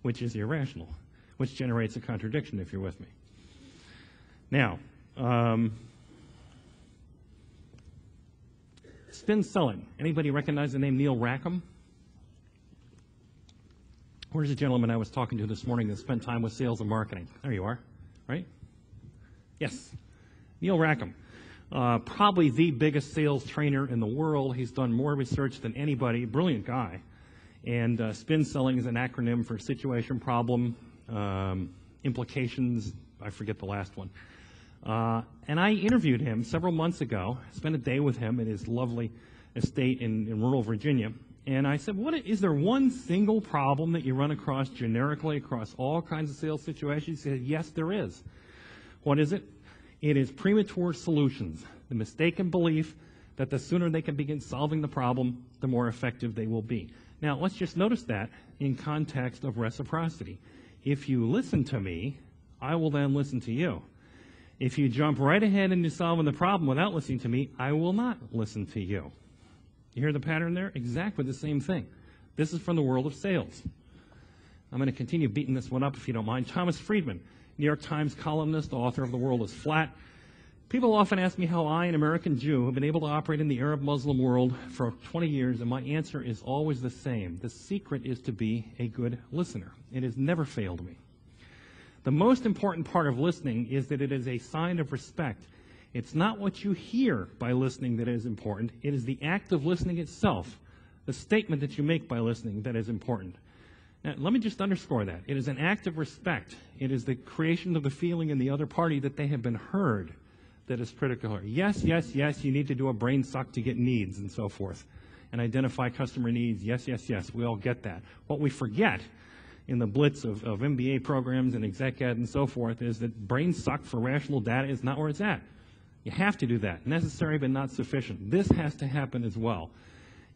which is irrational, which generates a contradiction, if you're with me. Now, spin selling. Anybody recognize the name Neil Rackham? Where's the gentleman I was talking to this morning that spent time with sales and marketing? There you are, right? Yes, Neil Rackham. Probably the biggest sales trainer in the world. He's done more research than anybody. Brilliant guy. And spin selling is an acronym for situation, problem, implications. I forget the last one. And I interviewed him several months ago, spent a day with him at his lovely estate in rural Virginia. And I said, is there one single problem that you run across generically across all kinds of sales situations? He said, yes, there is. What is it? It is premature solutions, the mistaken belief that the sooner they can begin solving the problem, the more effective they will be. Now, let's just notice that in context of reciprocity. If you listen to me, I will then listen to you. If you jump right ahead into solving the problem without listening to me, I will not listen to you. You hear the pattern there? Exactly the same thing. This is from the world of sales. I'm going to continue beating this one up if you don't mind. Thomas Friedman, New York Times columnist, author of The World is Flat. People often ask me how I, an American Jew, have been able to operate in the Arab Muslim world for 20 years, and my answer is always the same. The secret is to be a good listener. It has never failed me. The most important part of listening is that it is a sign of respect. It's not what you hear by listening that is important. It is the act of listening itself, the statement that you make by listening, that is important. Now, let me just underscore that. It is an act of respect. It is the creation of the feeling in the other party that they have been heard that is critical. Yes, yes, yes, you need to do a brain suck to get needs and so forth and identify customer needs. Yes, yes, yes, we all get that. What we forget in the blitz of MBA programs and exec ed and so forth is that brain suck for rational data is not where it's at. You have to do that. Necessary but not sufficient. This has to happen as well.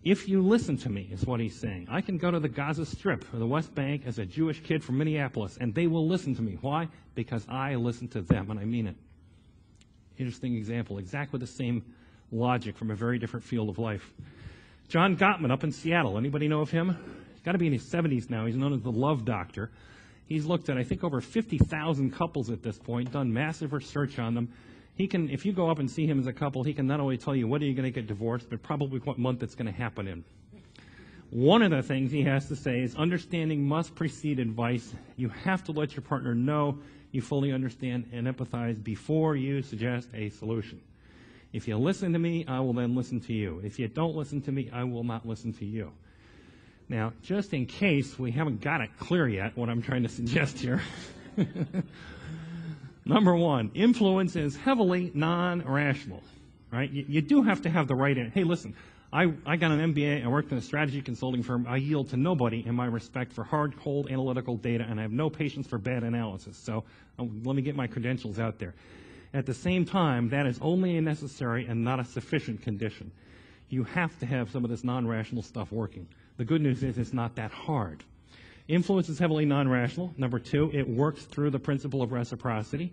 If you listen to me, is what he's saying. I can go to the Gaza Strip or the West Bank as a Jewish kid from Minneapolis, and they will listen to me. Why? Because I listen to them, and I mean it. Interesting example. Exactly the same logic from a very different field of life. John Gottman up in Seattle. Anybody know of him? He's got to be in his 70s now. He's known as the Love Doctor. He's looked at, I think, over 50,000 couples at this point, done massive research on them. He can, if you go up and see him as a couple, he can not only tell you when are you going to get divorced, but probably what month it's going to happen in. One of the things he has to say is understanding must precede advice. You have to let your partner know you fully understand and empathize before you suggest a solution. If you listen to me, I will then listen to you. If you don't listen to me, I will not listen to you. Now, just in case we haven't got it clear yet, what I'm trying to suggest here. Number one, influence is heavily non-rational, right? You do have to have the right, hey, listen, I got an MBA, I worked in a strategy consulting firm, I yield to nobody in my respect for hard, cold, analytical data, and I have no patience for bad analysis, so let me get my credentials out there. At the same time, that is only a necessary and not a sufficient condition. You have to have some of this non-rational stuff working. The good news is it's not that hard. Influence is heavily non-rational. Number two, it works through the principle of reciprocity.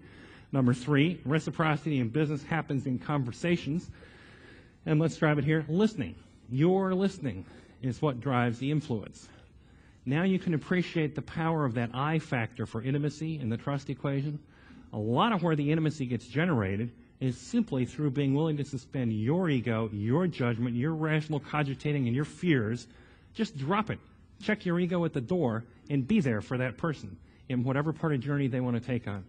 Number three, reciprocity in business happens in conversations. And let's drive it here, listening. Your listening is what drives the influence. Now you can appreciate the power of that I factor for intimacy in the trust equation. A lot of where the intimacy gets generated is simply through being willing to suspend your ego, your judgment, your rational cogitating, and your fears. Just drop it. Check your ego at the door and be there for that person in whatever part of the journey they want to take on.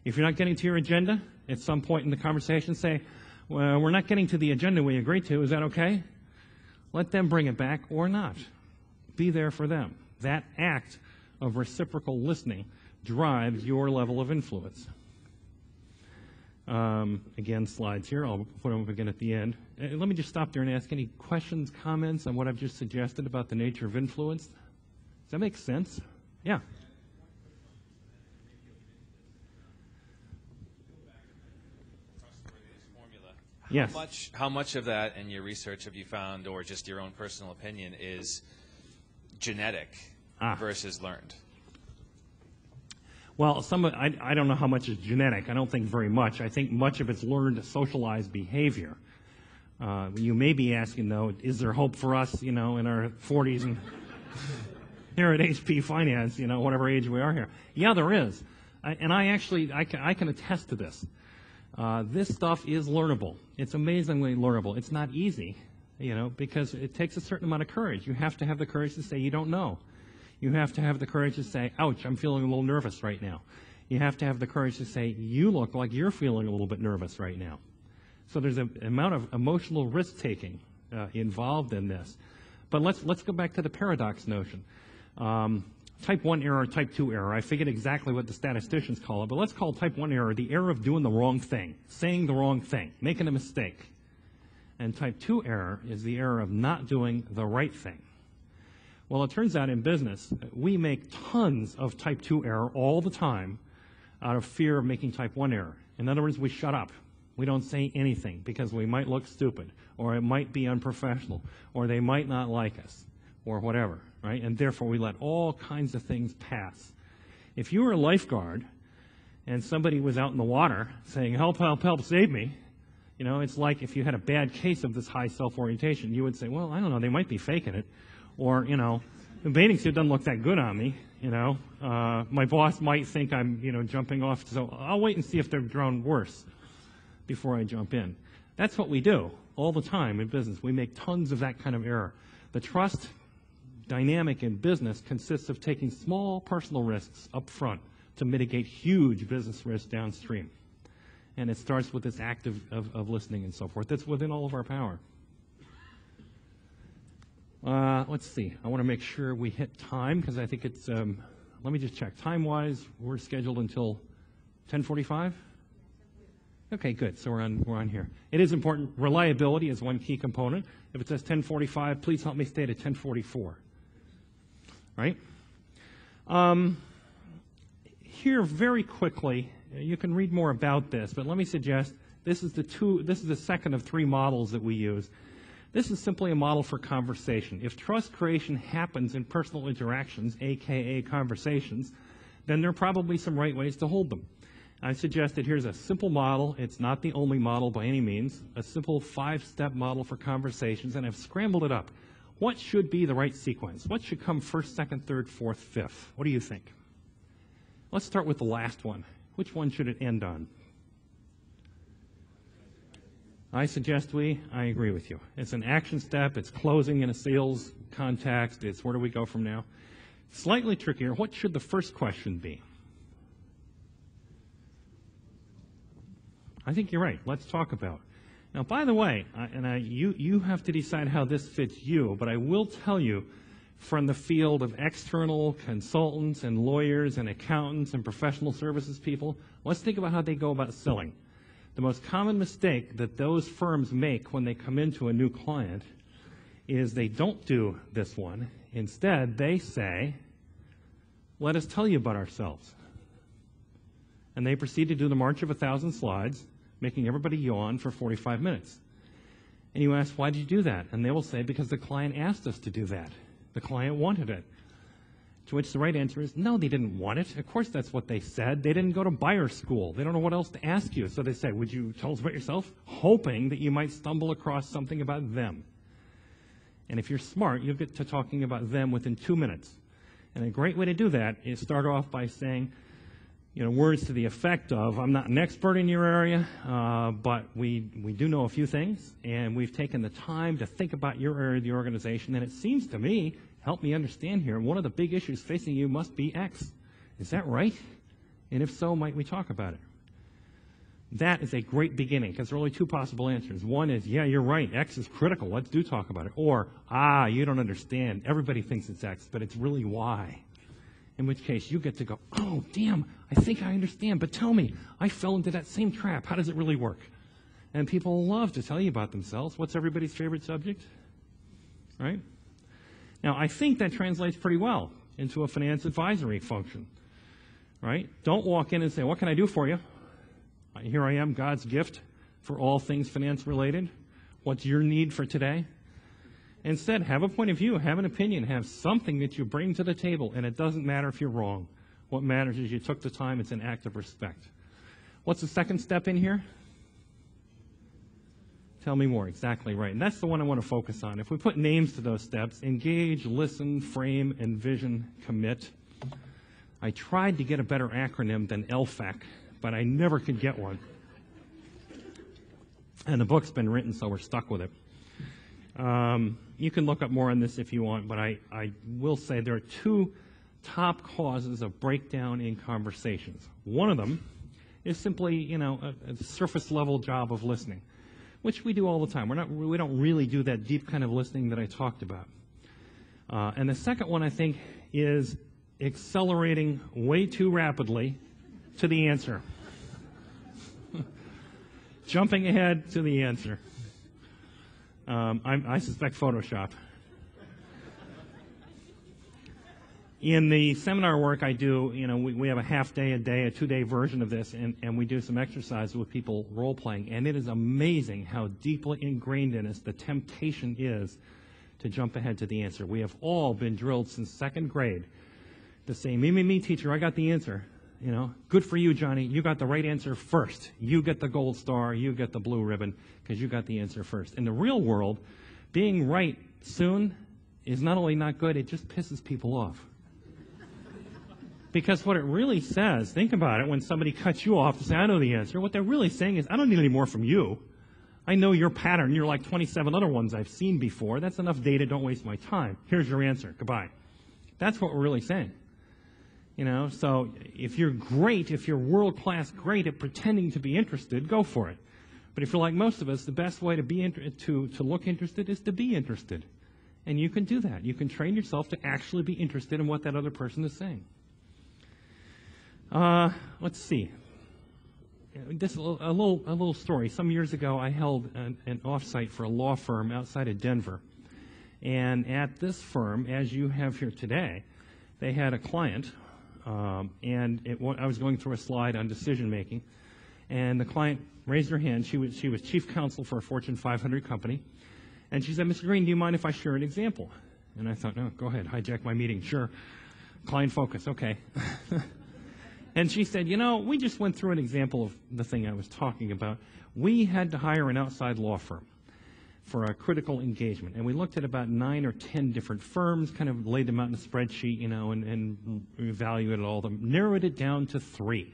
If you're not getting to your agenda, at some point in the conversation say, well, we're not getting to the agenda we agreed to. Is that okay? Let them bring it back or not. Be there for them. That act of reciprocal listening drives your level of influence. Again, slides here. I'll put them up again at the end. Let me just stop there and ask any questions, comments on what I've just suggested about the nature of influence. Does that make sense? Yeah. Yes. How much of that in your research have you found, or just your own personal opinion, is genetic versus learned? Well, I don't know how much is genetic. I don't think very much. I think much of it's learned socialized behavior. You may be asking, though, is there hope for us, in our 40s and here at HP Finance, whatever age we are here? Yeah, there is. I can attest to this. This stuff is learnable. It's amazingly learnable. It's not easy, because it takes a certain amount of courage. You have to have the courage to say you don't know. You have to have the courage to say, ouch, I'm feeling a little nervous right now. You have to have the courage to say, you look like you're feeling a little bit nervous right now. So there's an amount of emotional risk-taking involved in this. But let's go back to the paradox notion. type 1 error, type 2 error. I forget exactly what the statisticians call it, but let's call type 1 error the error of doing the wrong thing, saying the wrong thing, making a mistake. And type 2 error is the error of not doing the right thing. Well, it turns out in business, we make tons of type 2 error all the time out of fear of making type 1 error. In other words, we shut up. We don't say anything because we might look stupid, or it might be unprofessional, or they might not like us, or whatever, right? And therefore, we let all kinds of things pass. If you were a lifeguard and somebody was out in the water saying, help, help, help, save me, you know, it's like if you had a bad case of this high self-orientation, you would say, well, I don't know, they might be faking it. Or, you know, the bathing suit doesn't look that good on me, you know. My boss might think I'm, you know, jumping off, so I'll wait and see if they're drawn worse before I jump in. That's what we do all the time in business. We make tons of that kind of error. The trust dynamic in business consists of taking small personal risks up front to mitigate huge business risks downstream. And it starts with this act of listening and so forth. That's within all of our power. Let's see. I want to make sure we hit time because I think it's, let me just check. Time-wise, we're scheduled until 10:45? Okay, good. So we're on here. It is important. Reliability is one key component. If it says 10:45, please help me stay at 10:44. Right? Here, very quickly, you can read more about this, but let me suggest this is the second of 3 models that we use. This is simply a model for conversation. If trust creation happens in personal interactions, aka conversations, then there are probably some right ways to hold them. I suggested here's a simple model. It's not the only model by any means. A simple 5-step model for conversations, and I've scrambled it up. What should be the right sequence? What should come first, second, third, fourth, fifth? What do you think? Let's start with the last one. Which one should it end on? I suggest I agree with you. It's an action step. It's closing in a sales context. It's where do we go from now? Slightly trickier. What should the first question be? I think you're right. Let's talk about it. Now, by the way, you have to decide how this fits you, but I will tell you from the field of external consultants and lawyers and accountants and professional services people, let's think about how they go about selling. The most common mistake that those firms make when they come into a new client is they don't do this one. Instead, they say, let us tell you about ourselves. And they proceed to do the march of 1,000 slides, making everybody yawn for 45 minutes. And you ask, why did you do that? And they will say, because the client asked us to do that. The client wanted it. To which the right answer is, no, they didn't want it. Of course that's what they said. They didn't go to buyer school. They don't know what else to ask you. So they say, would you tell us about yourself? Hoping that you might stumble across something about them. And if you're smart, you'll get to talking about them within 2 minutes. And a great way to do that is start off by saying, you know, words to the effect of, I'm not an expert in your area, but we do know a few things, and we've taken the time to think about your area of the organization, and it seems to me, help me understand here, one of the big issues facing you must be X. Is that right? And if so, might we talk about it? That is a great beginning, because there are only 2 possible answers. One is, yeah, you're right, X is critical, let's do talk about it. Or, you don't understand, everybody thinks it's X, but it's really Y. In which case, you get to go, oh, damn, I think I understand, but tell me, I fell into that same trap. How does it really work? And people love to tell you about themselves. What's everybody's favorite subject? Right? Now, I think that translates pretty well into a finance advisory function. Right? Don't walk in and say, what can I do for you? Here I am, God's gift for all things finance related. What's your need for today? Instead, have a point of view, have an opinion, have something that you bring to the table, and it doesn't matter if you're wrong. What matters is you took the time. It's an act of respect. What's the second step in here? Tell me more. Exactly right. And that's the one I want to focus on. If we put names to those steps, engage, listen, frame, envision, commit. I tried to get a better acronym than LFAC, but I never could get one. And the book's been written, so we're stuck with it. You can look up more on this if you want, but I will say there are 2 top causes of breakdown in conversations. One of them is simply, you know, a surface level job of listening, which we do all the time. We don't really do that deep kind of listening that I talked about. And the second one, I think, is accelerating way too rapidly to the answer. Jumping ahead to the answer. I suspect Photoshop. In the seminar work I do, we have a half day, a day, a 2-day version of this, and we do some exercises with people role-playing, and it is amazing how deeply ingrained in us the temptation is to jump ahead to the answer. We have all been drilled since 2nd grade to say, me, teacher, I got the answer. Good for you, Johnny. You got the right answer first. You get the gold star. You get the blue ribbon because you got the answer first. In the real world, being right soon is not only not good, it just pisses people off. Because what it really says, think about it, when somebody cuts you off to say, I know the answer, what they're really saying is, I don't need any more from you. I know your pattern. You're like 27 other ones I've seen before. That's enough data. Don't waste my time. Here's your answer. Goodbye. That's what we're really saying. So if you're great, if you're world-class great at pretending to be interested, go for it. But if you're like most of us, the best way to look interested is to be interested. And you can do that. You can train yourself to actually be interested in what that other person is saying. Let's see. This a little story. Some years ago, I held an offsite for a law firm outside of Denver. And at this firm, as you have here today, they had a client, and I was going through a slide on decision making, and the client raised her hand. She was chief counsel for a Fortune 500 company, and she said, Mr. Green, do you mind if I share an example? And I thought, no, go ahead, hijack my meeting. Sure. Client focus, okay. And she said, we just went through an example of the thing I was talking about. We had to hire an outside law firm for a critical engagement. And we looked at about 9 or 10 different firms, kind of laid them out in a spreadsheet, and evaluated all of them, narrowed it down to 3.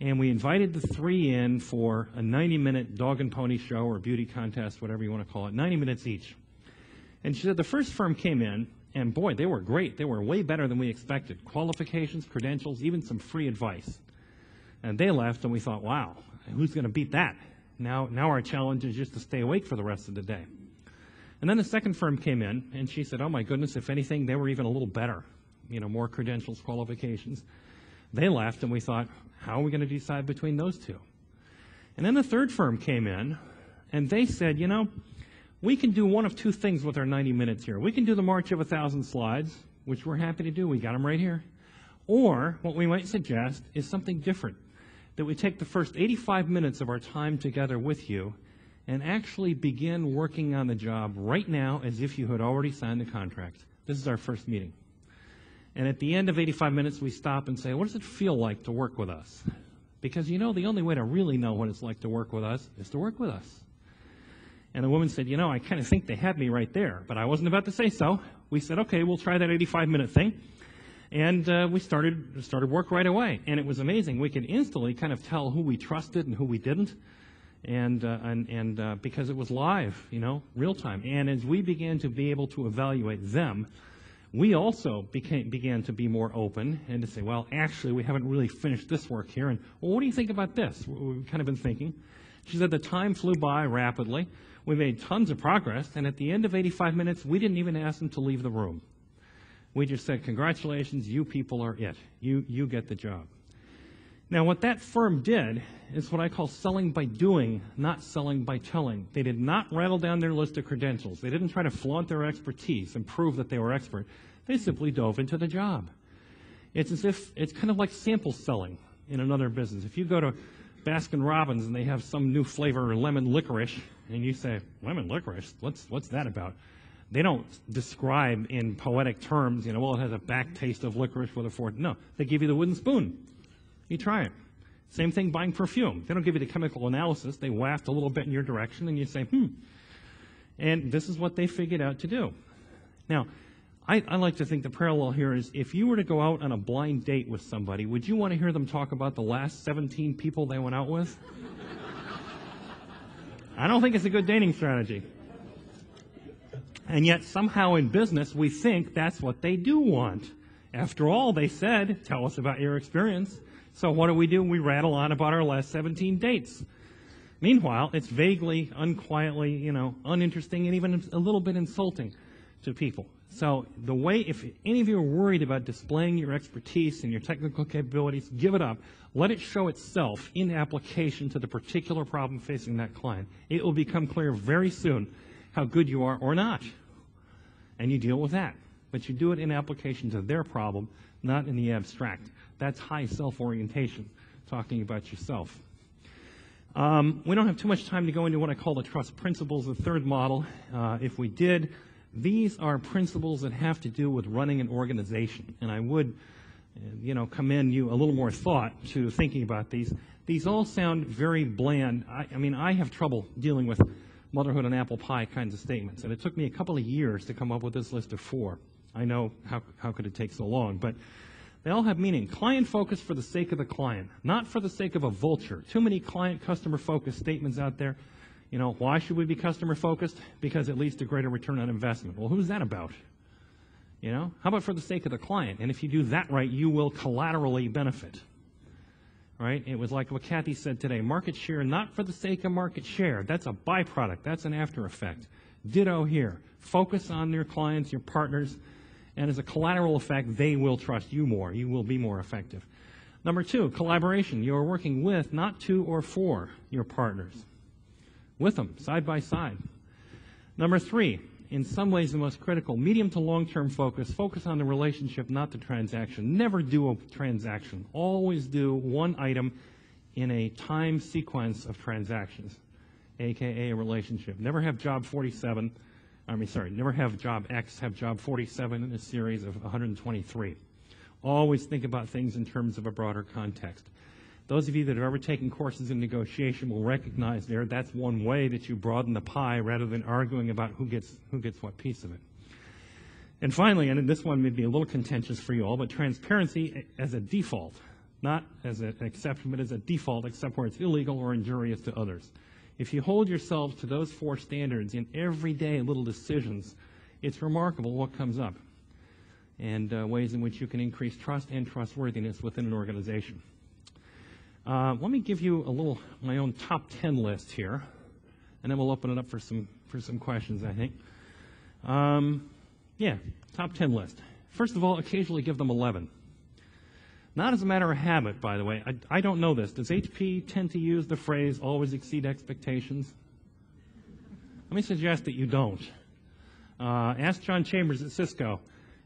And we invited the 3 in for a 90-minute dog and pony show or beauty contest, whatever you want to call it, 90 minutes each. And she said the first firm came in, and boy, they were great. They were way better than we expected. Qualifications, credentials, even some free advice. And they left, and we thought, wow, who's going to beat that? Now our challenge is just to stay awake for the rest of the day. And then the second firm came in, and she said, oh my goodness, if anything, they were even a little better. More credentials, qualifications. They left, and we thought, how are we going to decide between those two? And then the third firm came in, and they said, we can do one of 2 things with our 90 minutes here. We can do the March of 1,000 slides, which we're happy to do. We got them right here. Or what we might suggest is something different, that we take the first 85 minutes of our time together with you and actually begin working on the job right now as if you had already signed the contract. This is our first meeting. And at the end of 85 minutes, we stop and say, what does it feel like to work with us? Because the only way to really know what it's like to work with us is to work with us. And the woman said, I kind of think they had me right there, but I wasn't about to say so. We said, okay, we'll try that 85-minute thing. And we started work right away. And it was amazing. We could instantly kind of tell who we trusted and who we didn't. And because it was live, real time. And as we began to be able to evaluate them, we also began to be more open and to say, well, actually, we haven't really finished this work here. And, well, what do you think about this? We've kind of been thinking. She said the time flew by rapidly. We made tons of progress. And at the end of 85 minutes, we didn't even ask them to leave the room. We just said, congratulations, you people are it. You get the job. Now, what that firm did is what I call selling by doing, not selling by telling. They did not rattle down their list of credentials. They didn't try to flaunt their expertise and prove that they were expert. They simply dove into the job. It's as if it's kind of like sample selling in another business. If you go to Baskin-Robbins and they have some new flavor, lemon licorice, and you say, lemon licorice? What's that about? They don't describe in poetic terms, well, it has a back taste of licorice with a fork. No, they give you the wooden spoon. You try it. Same thing buying perfume. They don't give you the chemical analysis. They waft a little bit in your direction, and you say, And this is what they figured out to do. Now, I like to think the parallel here is if you were to go out on a blind date with somebody, would you want to hear them talk about the last 17 people they went out with? I don't think it's a good dating strategy. And yet somehow in business we think that's what they do want. After all, they said, tell us about your experience. So what do? We rattle on about our last 17 dates. Meanwhile, it's vaguely, unquietly, uninteresting and even a little bit insulting to people. So the way, if any of you are worried about displaying your expertise and your technical capabilities, give it up. Let it show itself in application to the particular problem facing that client. It will become clear very soon how good you are or not. And you deal with that. But you do it in application to their problem, not in the abstract. That's high self-orientation, talking about yourself. We don't have too much time to go into what I call the trust principles, the third model. If we did, these are principles that have to do with running an organization. And I would, commend you a little more thought to thinking about these. These all sound very bland. I mean, I have trouble dealing with motherhood and apple pie kinds of statements. And it took me a couple of years to come up with this list of 4. I know how could it take so long, but they all have meaning. Client focus for the sake of the client, not for the sake of a vulture. Too many client customer focused statements out there. Why should we be customer focused? Because it leads to greater return on investment. Well, who's that about? How about for the sake of the client? And if you do that right, you will collaterally benefit. Right? It was like what Kathy said today, market share not for the sake of market share. That's a byproduct. That's an after effect. Ditto here. Focus on your clients, your partners, and as a collateral effect, they will trust you more. You will be more effective. Number 2, collaboration. You are working with, not to or for, your partners. With them, side by side. Number 3, in some ways the most critical, medium to long-term focus. Focus on the relationship, not the transaction. Never do a transaction. Always do one item in a time sequence of transactions, aka a relationship. Never have job 47. Never have job X, have job 47 in a series of 123. Always think about things in terms of a broader context. Those of you that have ever taken courses in negotiation will recognize that's one way that you broaden the pie rather than arguing about who gets what piece of it. And finally, and this one may be a little contentious for you all, but transparency as a default, not as an exception, but as a default, except where it's illegal or injurious to others. If you hold yourselves to those 4 standards in everyday little decisions, it's remarkable what comes up and ways in which you can increase trust and trustworthiness within an organization. Let me give you my own top 10 list here, and then we'll open it up for some questions, I think. Top 10 list. First of all, occasionally give them 11. Not as a matter of habit, by the way. I don't know this. Does HP tend to use the phrase, always exceed expectations? Let me suggest that you don't. Ask John Chambers at Cisco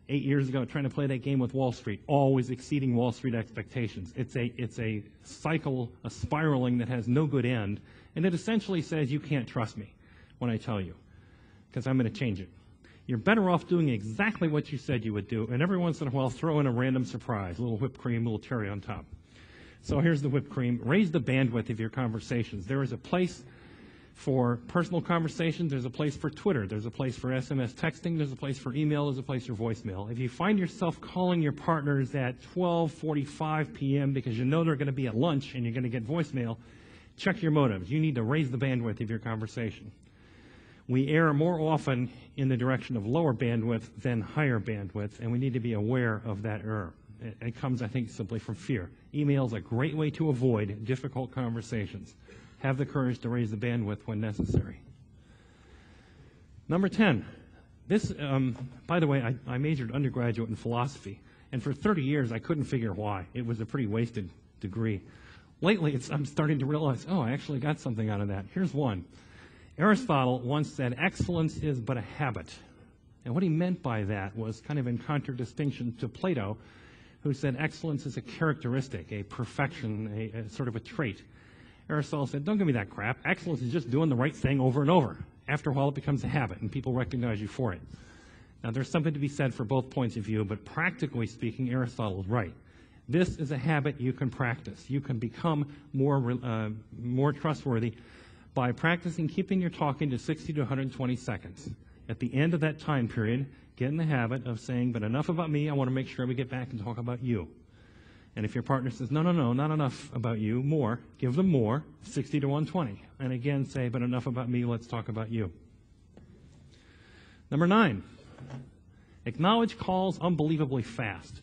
8 years ago trying to play that game with Wall Street, always exceeding Wall Street expectations. It's a cycle, a spiraling that has no good end, and it essentially says you can't trust me when I tell you, because I'm going to change it. You're better off doing exactly what you said you would do, and every once in a while throw in a random surprise, a little whipped cream, a little cherry on top. So here's the whipped cream. Raise the bandwidth of your conversations. There is a place for personal conversations. There's a place for Twitter. There's a place for SMS texting. There's a place for email. There's a place for voicemail. If you find yourself calling your partners at 12:45 p.m. because you know they're going to be at lunch and you're going to get voicemail, check your motives. You need to raise the bandwidth of your conversation. We err more often in the direction of lower bandwidth than higher bandwidth, and we need to be aware of that error. It comes, I think, simply from fear. Email is a great way to avoid difficult conversations. Have the courage to raise the bandwidth when necessary. Number 10. This, by the way, I majored undergraduate in philosophy, and for 30 years I couldn't figure why. It was a pretty wasted degree. Lately, I'm starting to realize, I actually got something out of that. Here's one. Aristotle once said, excellence is but a habit. And what he meant by that was kind of in contradistinction to Plato, who said excellence is a characteristic, a perfection, a sort of a trait. Aristotle said, don't give me that crap. Excellence is just doing the right thing over and over. After a while, it becomes a habit, and people recognize you for it. Now, there's something to be said for both points of view, but practically speaking, Aristotle is right. This is a habit you can practice. You can become more trustworthy by practicing keeping your talking to 60 to 120 seconds. At the end of that time period, get in the habit of saying, but enough about me, I want to make sure we get back and talk about you. And if your partner says, no, not enough about you, more, give them more, 60 to 120. And again, say, but enough about me, let's talk about you. Number 9, acknowledge calls unbelievably fast.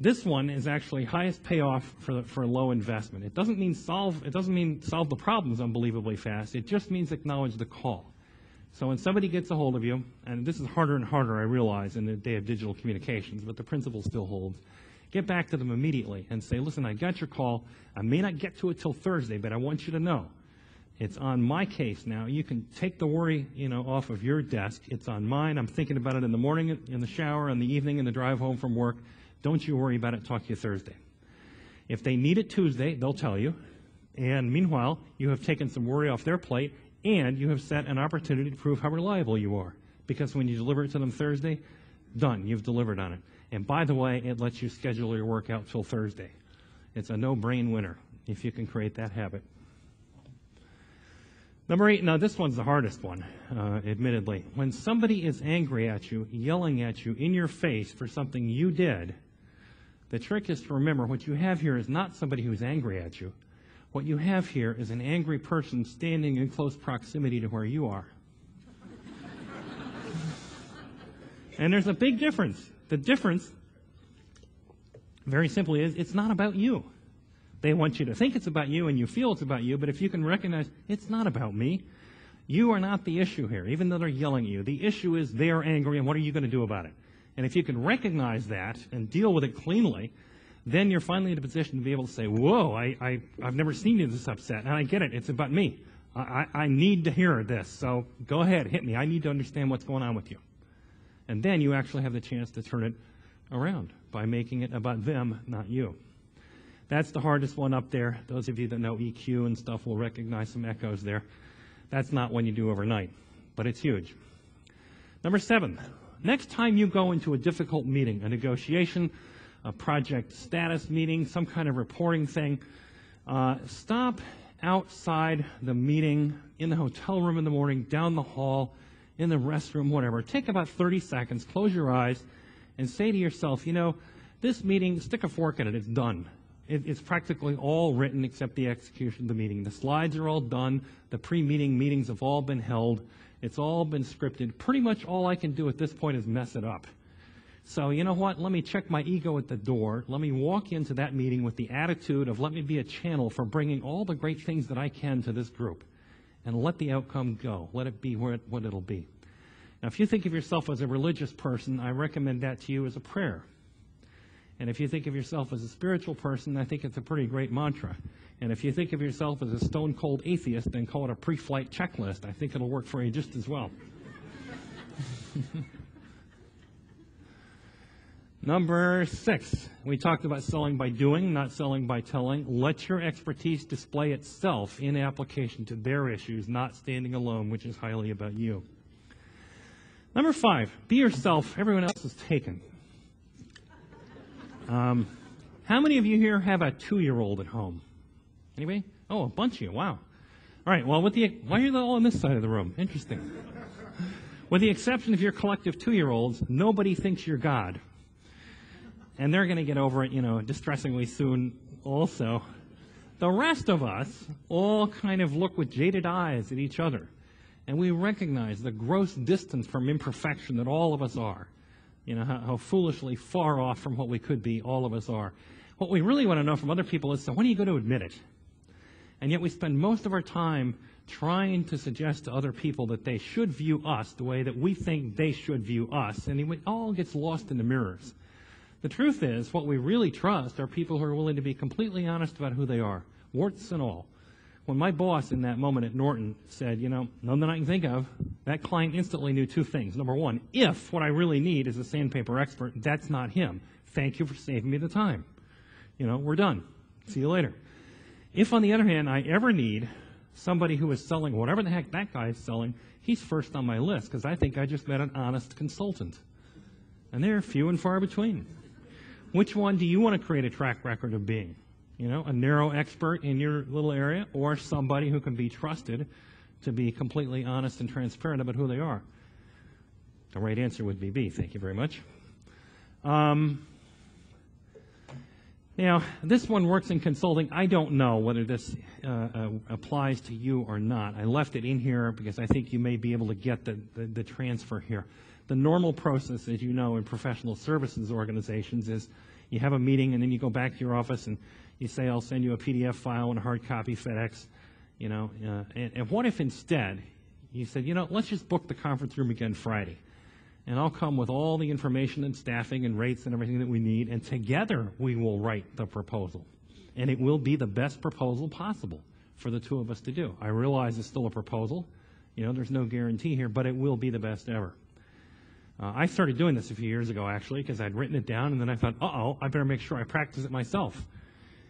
This one is actually highest payoff for low investment. It doesn't mean solve the problems unbelievably fast. It just means acknowledge the call. So when somebody gets a hold of you, and this is harder and harder, I realize, in the day of digital communications, but the principle still holds, get back to them immediately and say, listen, I got your call. I may not get to it till Thursday, but I want you to know it's on my case now. You can take the worry, off of your desk. It's on mine. I'm thinking about it in the morning, in the shower, in the evening, in the drive home from work. Don't you worry about it. Talk to you Thursday. If they need it Tuesday, they'll tell you. And meanwhile, you have taken some worry off their plate, and you have set an opportunity to prove how reliable you are. Because when you deliver it to them Thursday, done. You've delivered on it. And by the way, it lets you schedule your work out till Thursday. It's a no-brain winner if you can create that habit. Number 8, now this one's the hardest one, admittedly. When somebody is angry at you, yelling at you in your face for something you did, the trick is to remember what you have here is not somebody who's angry at you. What you have here is an angry person standing in close proximity to where you are. And there's a big difference. The difference, very simply, is it's not about you. They want you to think it's about you and you feel it's about you, but if you can recognize it's not about me, you are not the issue here, even though they're yelling at you. The issue is they are angry, and what are you going to do about it? And if you can recognize that and deal with it cleanly, then you're finally in a position to be able to say, whoa, I've never seen you this upset, and I get it, it's about me. I need to hear this, so go ahead, hit me. I need to understand what's going on with you. And then you actually have the chance to turn it around by making it about them, not you. That's the hardest one up there. Those of you that know EQ and stuff will recognize some echoes there. That's not one you do overnight, but it's huge. Number 7, next time you go into a difficult meeting, a negotiation, a project status meeting, some kind of reporting thing, stop outside the meeting, in the hotel room in the morning, down the hall, in the restroom, whatever. Take about 30 seconds, close your eyes, and say to yourself, this meeting, stick a fork in it, it's done. It's practically all written except the execution of the meeting. The slides are all done. The pre-meeting meetings have all been held. It's all been scripted. Pretty much all I can do at this point is mess it up. So you know what? Let me check my ego at the door. Let me walk into that meeting with the attitude of let me be a channel for bringing all the great things that I can to this group. And let the outcome go. Let it be what it'll be. Now, if you think of yourself as a religious person, I recommend that to you as a prayer. And if you think of yourself as a spiritual person, I think it's a pretty great mantra. And if you think of yourself as a stone-cold atheist, then call it a pre-flight checklist. I think it'll work for you just as well. Number 6, we talked about selling by doing, not selling by telling. Let your expertise display itself in application to their issues, not standing alone, which is highly about you. Number 5, be yourself. Everyone else is taken. How many of you here have a 2-year-old at home? Anybody? Oh, a bunch of you. Wow. All right. Well, why are you all on this side of the room? Interesting. With the exception of your collective 2-year-olds, nobody thinks you're God. And they're going to get over it, distressingly soon also. The rest of us all kind of look with jaded eyes at each other. And we recognize the gross distance from imperfection that all of us are. How foolishly far off from what we could be all of us are. What we really want to know from other people is, so when are you going to admit it? And yet we spend most of our time trying to suggest to other people that they should view us the way that we think they should view us, and it all gets lost in the mirrors. The truth is, what we really trust are people who are willing to be completely honest about who they are, warts and all. When my boss in that moment at Norton said, none that I can think of, that client instantly knew 2 things. Number 1, if what I really need is a sandpaper expert, that's not him. Thank you for saving me the time. We're done. See you later. If, on the other hand, I ever need somebody who is selling whatever the heck that guy is selling, he's first on my list because I think I just met an honest consultant. And they're few and far between. Which one do you want to create a track record of being? A narrow expert in your little area, or somebody who can be trusted to be completely honest and transparent about who they are? The right answer would be B. Thank you very much. Now, this one works in consulting. I don't know whether this applies to you or not. I left it in here because I think you may be able to get the transfer here. The normal process, as you know, in professional services organizations is you have a meeting and then you go back to your office and you say, I'll send you a PDF file and a hard copy FedEx, and what if instead he said, let's just book the conference room again Friday. And I'll come with all the information and staffing and rates and everything that we need, and together we will write the proposal. And it will be the best proposal possible for the two of us to do. I realize it's still a proposal. There's no guarantee here, but it will be the best ever. I started doing this a few years ago, actually, because I'd written it down, and then I thought, I better make sure I practice it myself.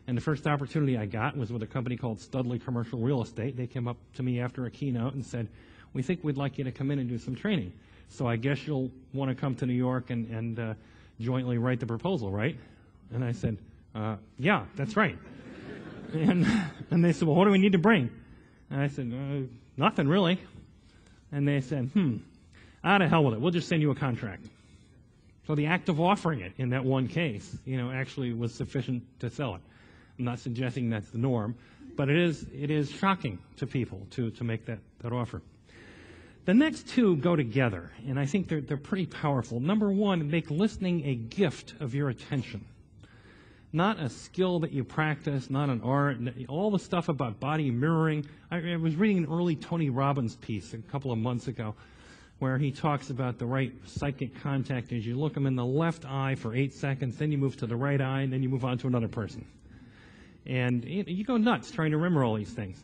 And the first opportunity I got was with a company called Studley Commercial Real Estate. They came up to me after a keynote and said, we think we'd like you to come in and do some training. So I guess you'll want to come to New York and jointly write the proposal, right? And I said, yeah, that's right. and they said, well, what do we need to bring? And I said, nothing really. And they said, to hell with it. We'll just send you a contract. So the act of offering it in that one case, actually was sufficient to sell it. I'm not suggesting that's the norm, but it is shocking to people to make that offer. The next two go together, and I think they're pretty powerful. Number one, make listening a gift of your attention. Not a skill that you practice, not an art, all the stuff about body mirroring. I was reading an early Tony Robbins piece a couple of months ago where he talks about the right psychic contact as you look them in the left eye for 8 seconds, then you move to the right eye, and then you move on to another person. And you go nuts trying to remember all these things.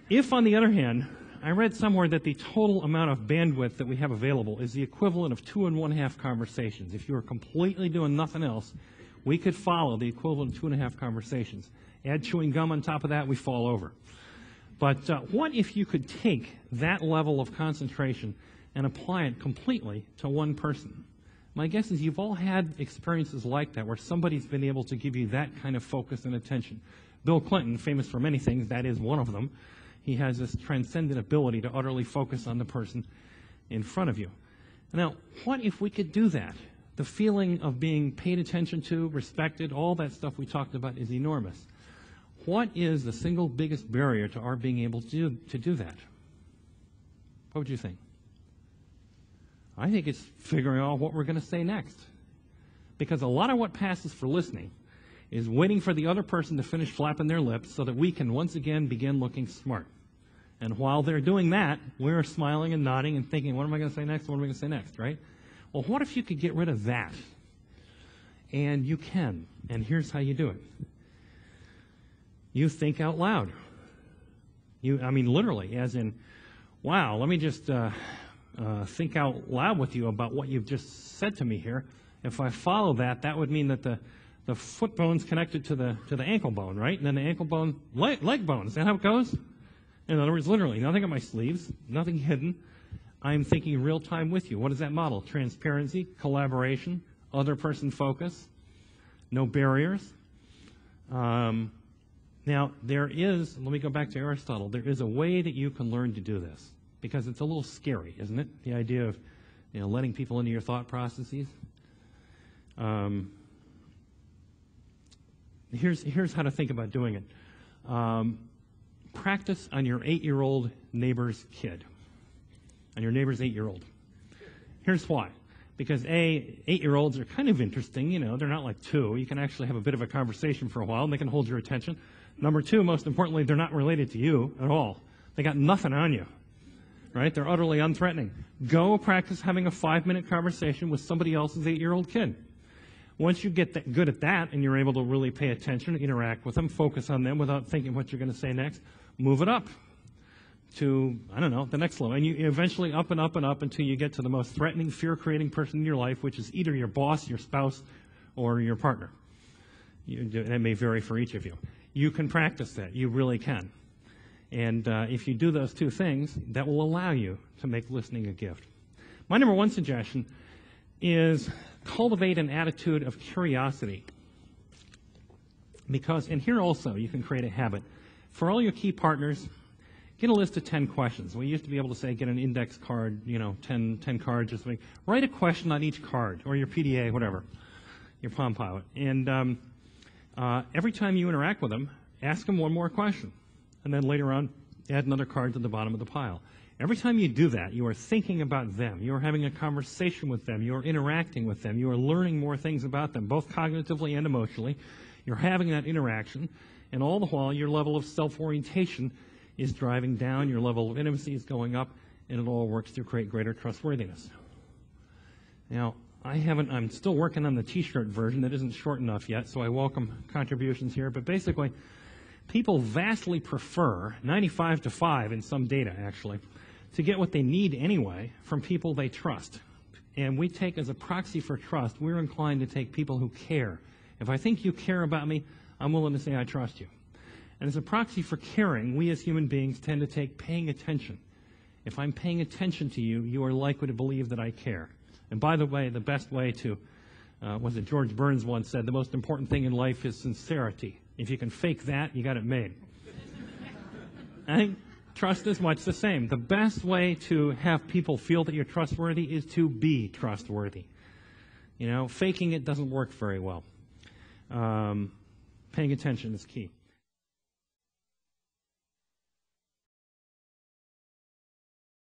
If, on the other hand, I read somewhere that the total amount of bandwidth that we have available is the equivalent of 2 1/2 conversations. If you were completely doing nothing else, we could follow the equivalent of 2 1/2 conversations. Add chewing gum on top of that, we fall over. But what if you could take that level of concentration and apply it completely to one person? My guess is you've all had experiences like that where somebody's been able to give you that kind of focus and attention. Bill Clinton, famous for many things, that is one of them. He has this transcendent ability to utterly focus on the person in front of you. Now, what if we could do that? The feeling of being paid attention to, respected, all that stuff we talked about is enormous. What is the single biggest barrier to our being able to do that? What would you think? I think it's figuring out what we're going to say next. Because a lot of what passes for listening is waiting for the other person to finish flapping their lips so that we can once again begin looking smart. And while they're doing that, we're smiling and nodding and thinking, what am I going to say next? What am I going to say next, right? Well, what if you could get rid of that? And you can. And here's how you do it. You think out loud. Literally, as in, wow, let me just think out loud with you about what you've just said to me here. If I follow that, that would mean that the foot bone's connected to the ankle bone, right? And then the ankle bone, leg bone. Is that how it goes? In other words, literally, nothing on my sleeves, nothing hidden. I'm thinking real time with you. What is that model? Transparency, collaboration, other person focus, no barriers. Now, let me go back to Aristotle. There is a way that you can learn to do this because it's a little scary, isn't it? The idea of letting people into your thought processes. Here's how to think about doing it. Practice on your 8-year-old neighbor's kid, on your neighbor's 8-year-old. Here's why. Because 8-year-olds are kind of interesting, they're not like 2. You can actually have a bit of a conversation for a while, and they can hold your attention. Number 2, most importantly, they're not related to you at all. They got nothing on you, right? They're utterly unthreatening. Go practice having a 5-minute conversation with somebody else's 8-year-old kid. Once you get good at that and you're able to really pay attention, interact with them, focus on them without thinking what you're going to say next, move it up to, the next level. And you eventually up and up and up until you get to the most threatening, fear-creating person in your life, which is either your boss, your spouse, or your partner. That may vary for each of you. You can practice that. You really can. And if you do those two things, that will allow you to make listening a gift. My number one suggestion is cultivate an attitude of curiosity. And here also you can create a habit. For all your key partners, get a list of 10 questions. We used to be able to say get an index card, 10 cards or something. Write a question on each card, or your PDA, whatever, your Palm Pilot. And every time you interact with them, ask them one more question. And then later on, add another card to the bottom of the pile. Every time you do that, you are thinking about them. You are having a conversation with them. You are interacting with them. You are learning more things about them, both cognitively and emotionally. You're having that interaction, and all the while, your level of self-orientation is driving down, your level of intimacy is going up, and it all works to create greater trustworthiness. Now, I'm still working on the T-shirt version that isn't short enough yet, so I welcome contributions here. But basically, people vastly prefer 95 to 5 in some data, actually, to get what they need anyway from people they trust. And we take as a proxy for trust, we're inclined to take people who care. If I think you care about me, I'm willing to say I trust you. And as a proxy for caring, we as human beings tend to take paying attention. If I'm paying attention to you, you are likely to believe that I care. And by the way, the best way to, was it George Burns once said, the most important thing in life is sincerity. If you can fake that, you got it made. I think trust is much the same. The best way to have people feel that you're trustworthy is to be trustworthy. You know, faking it doesn't work very well. Paying attention is key.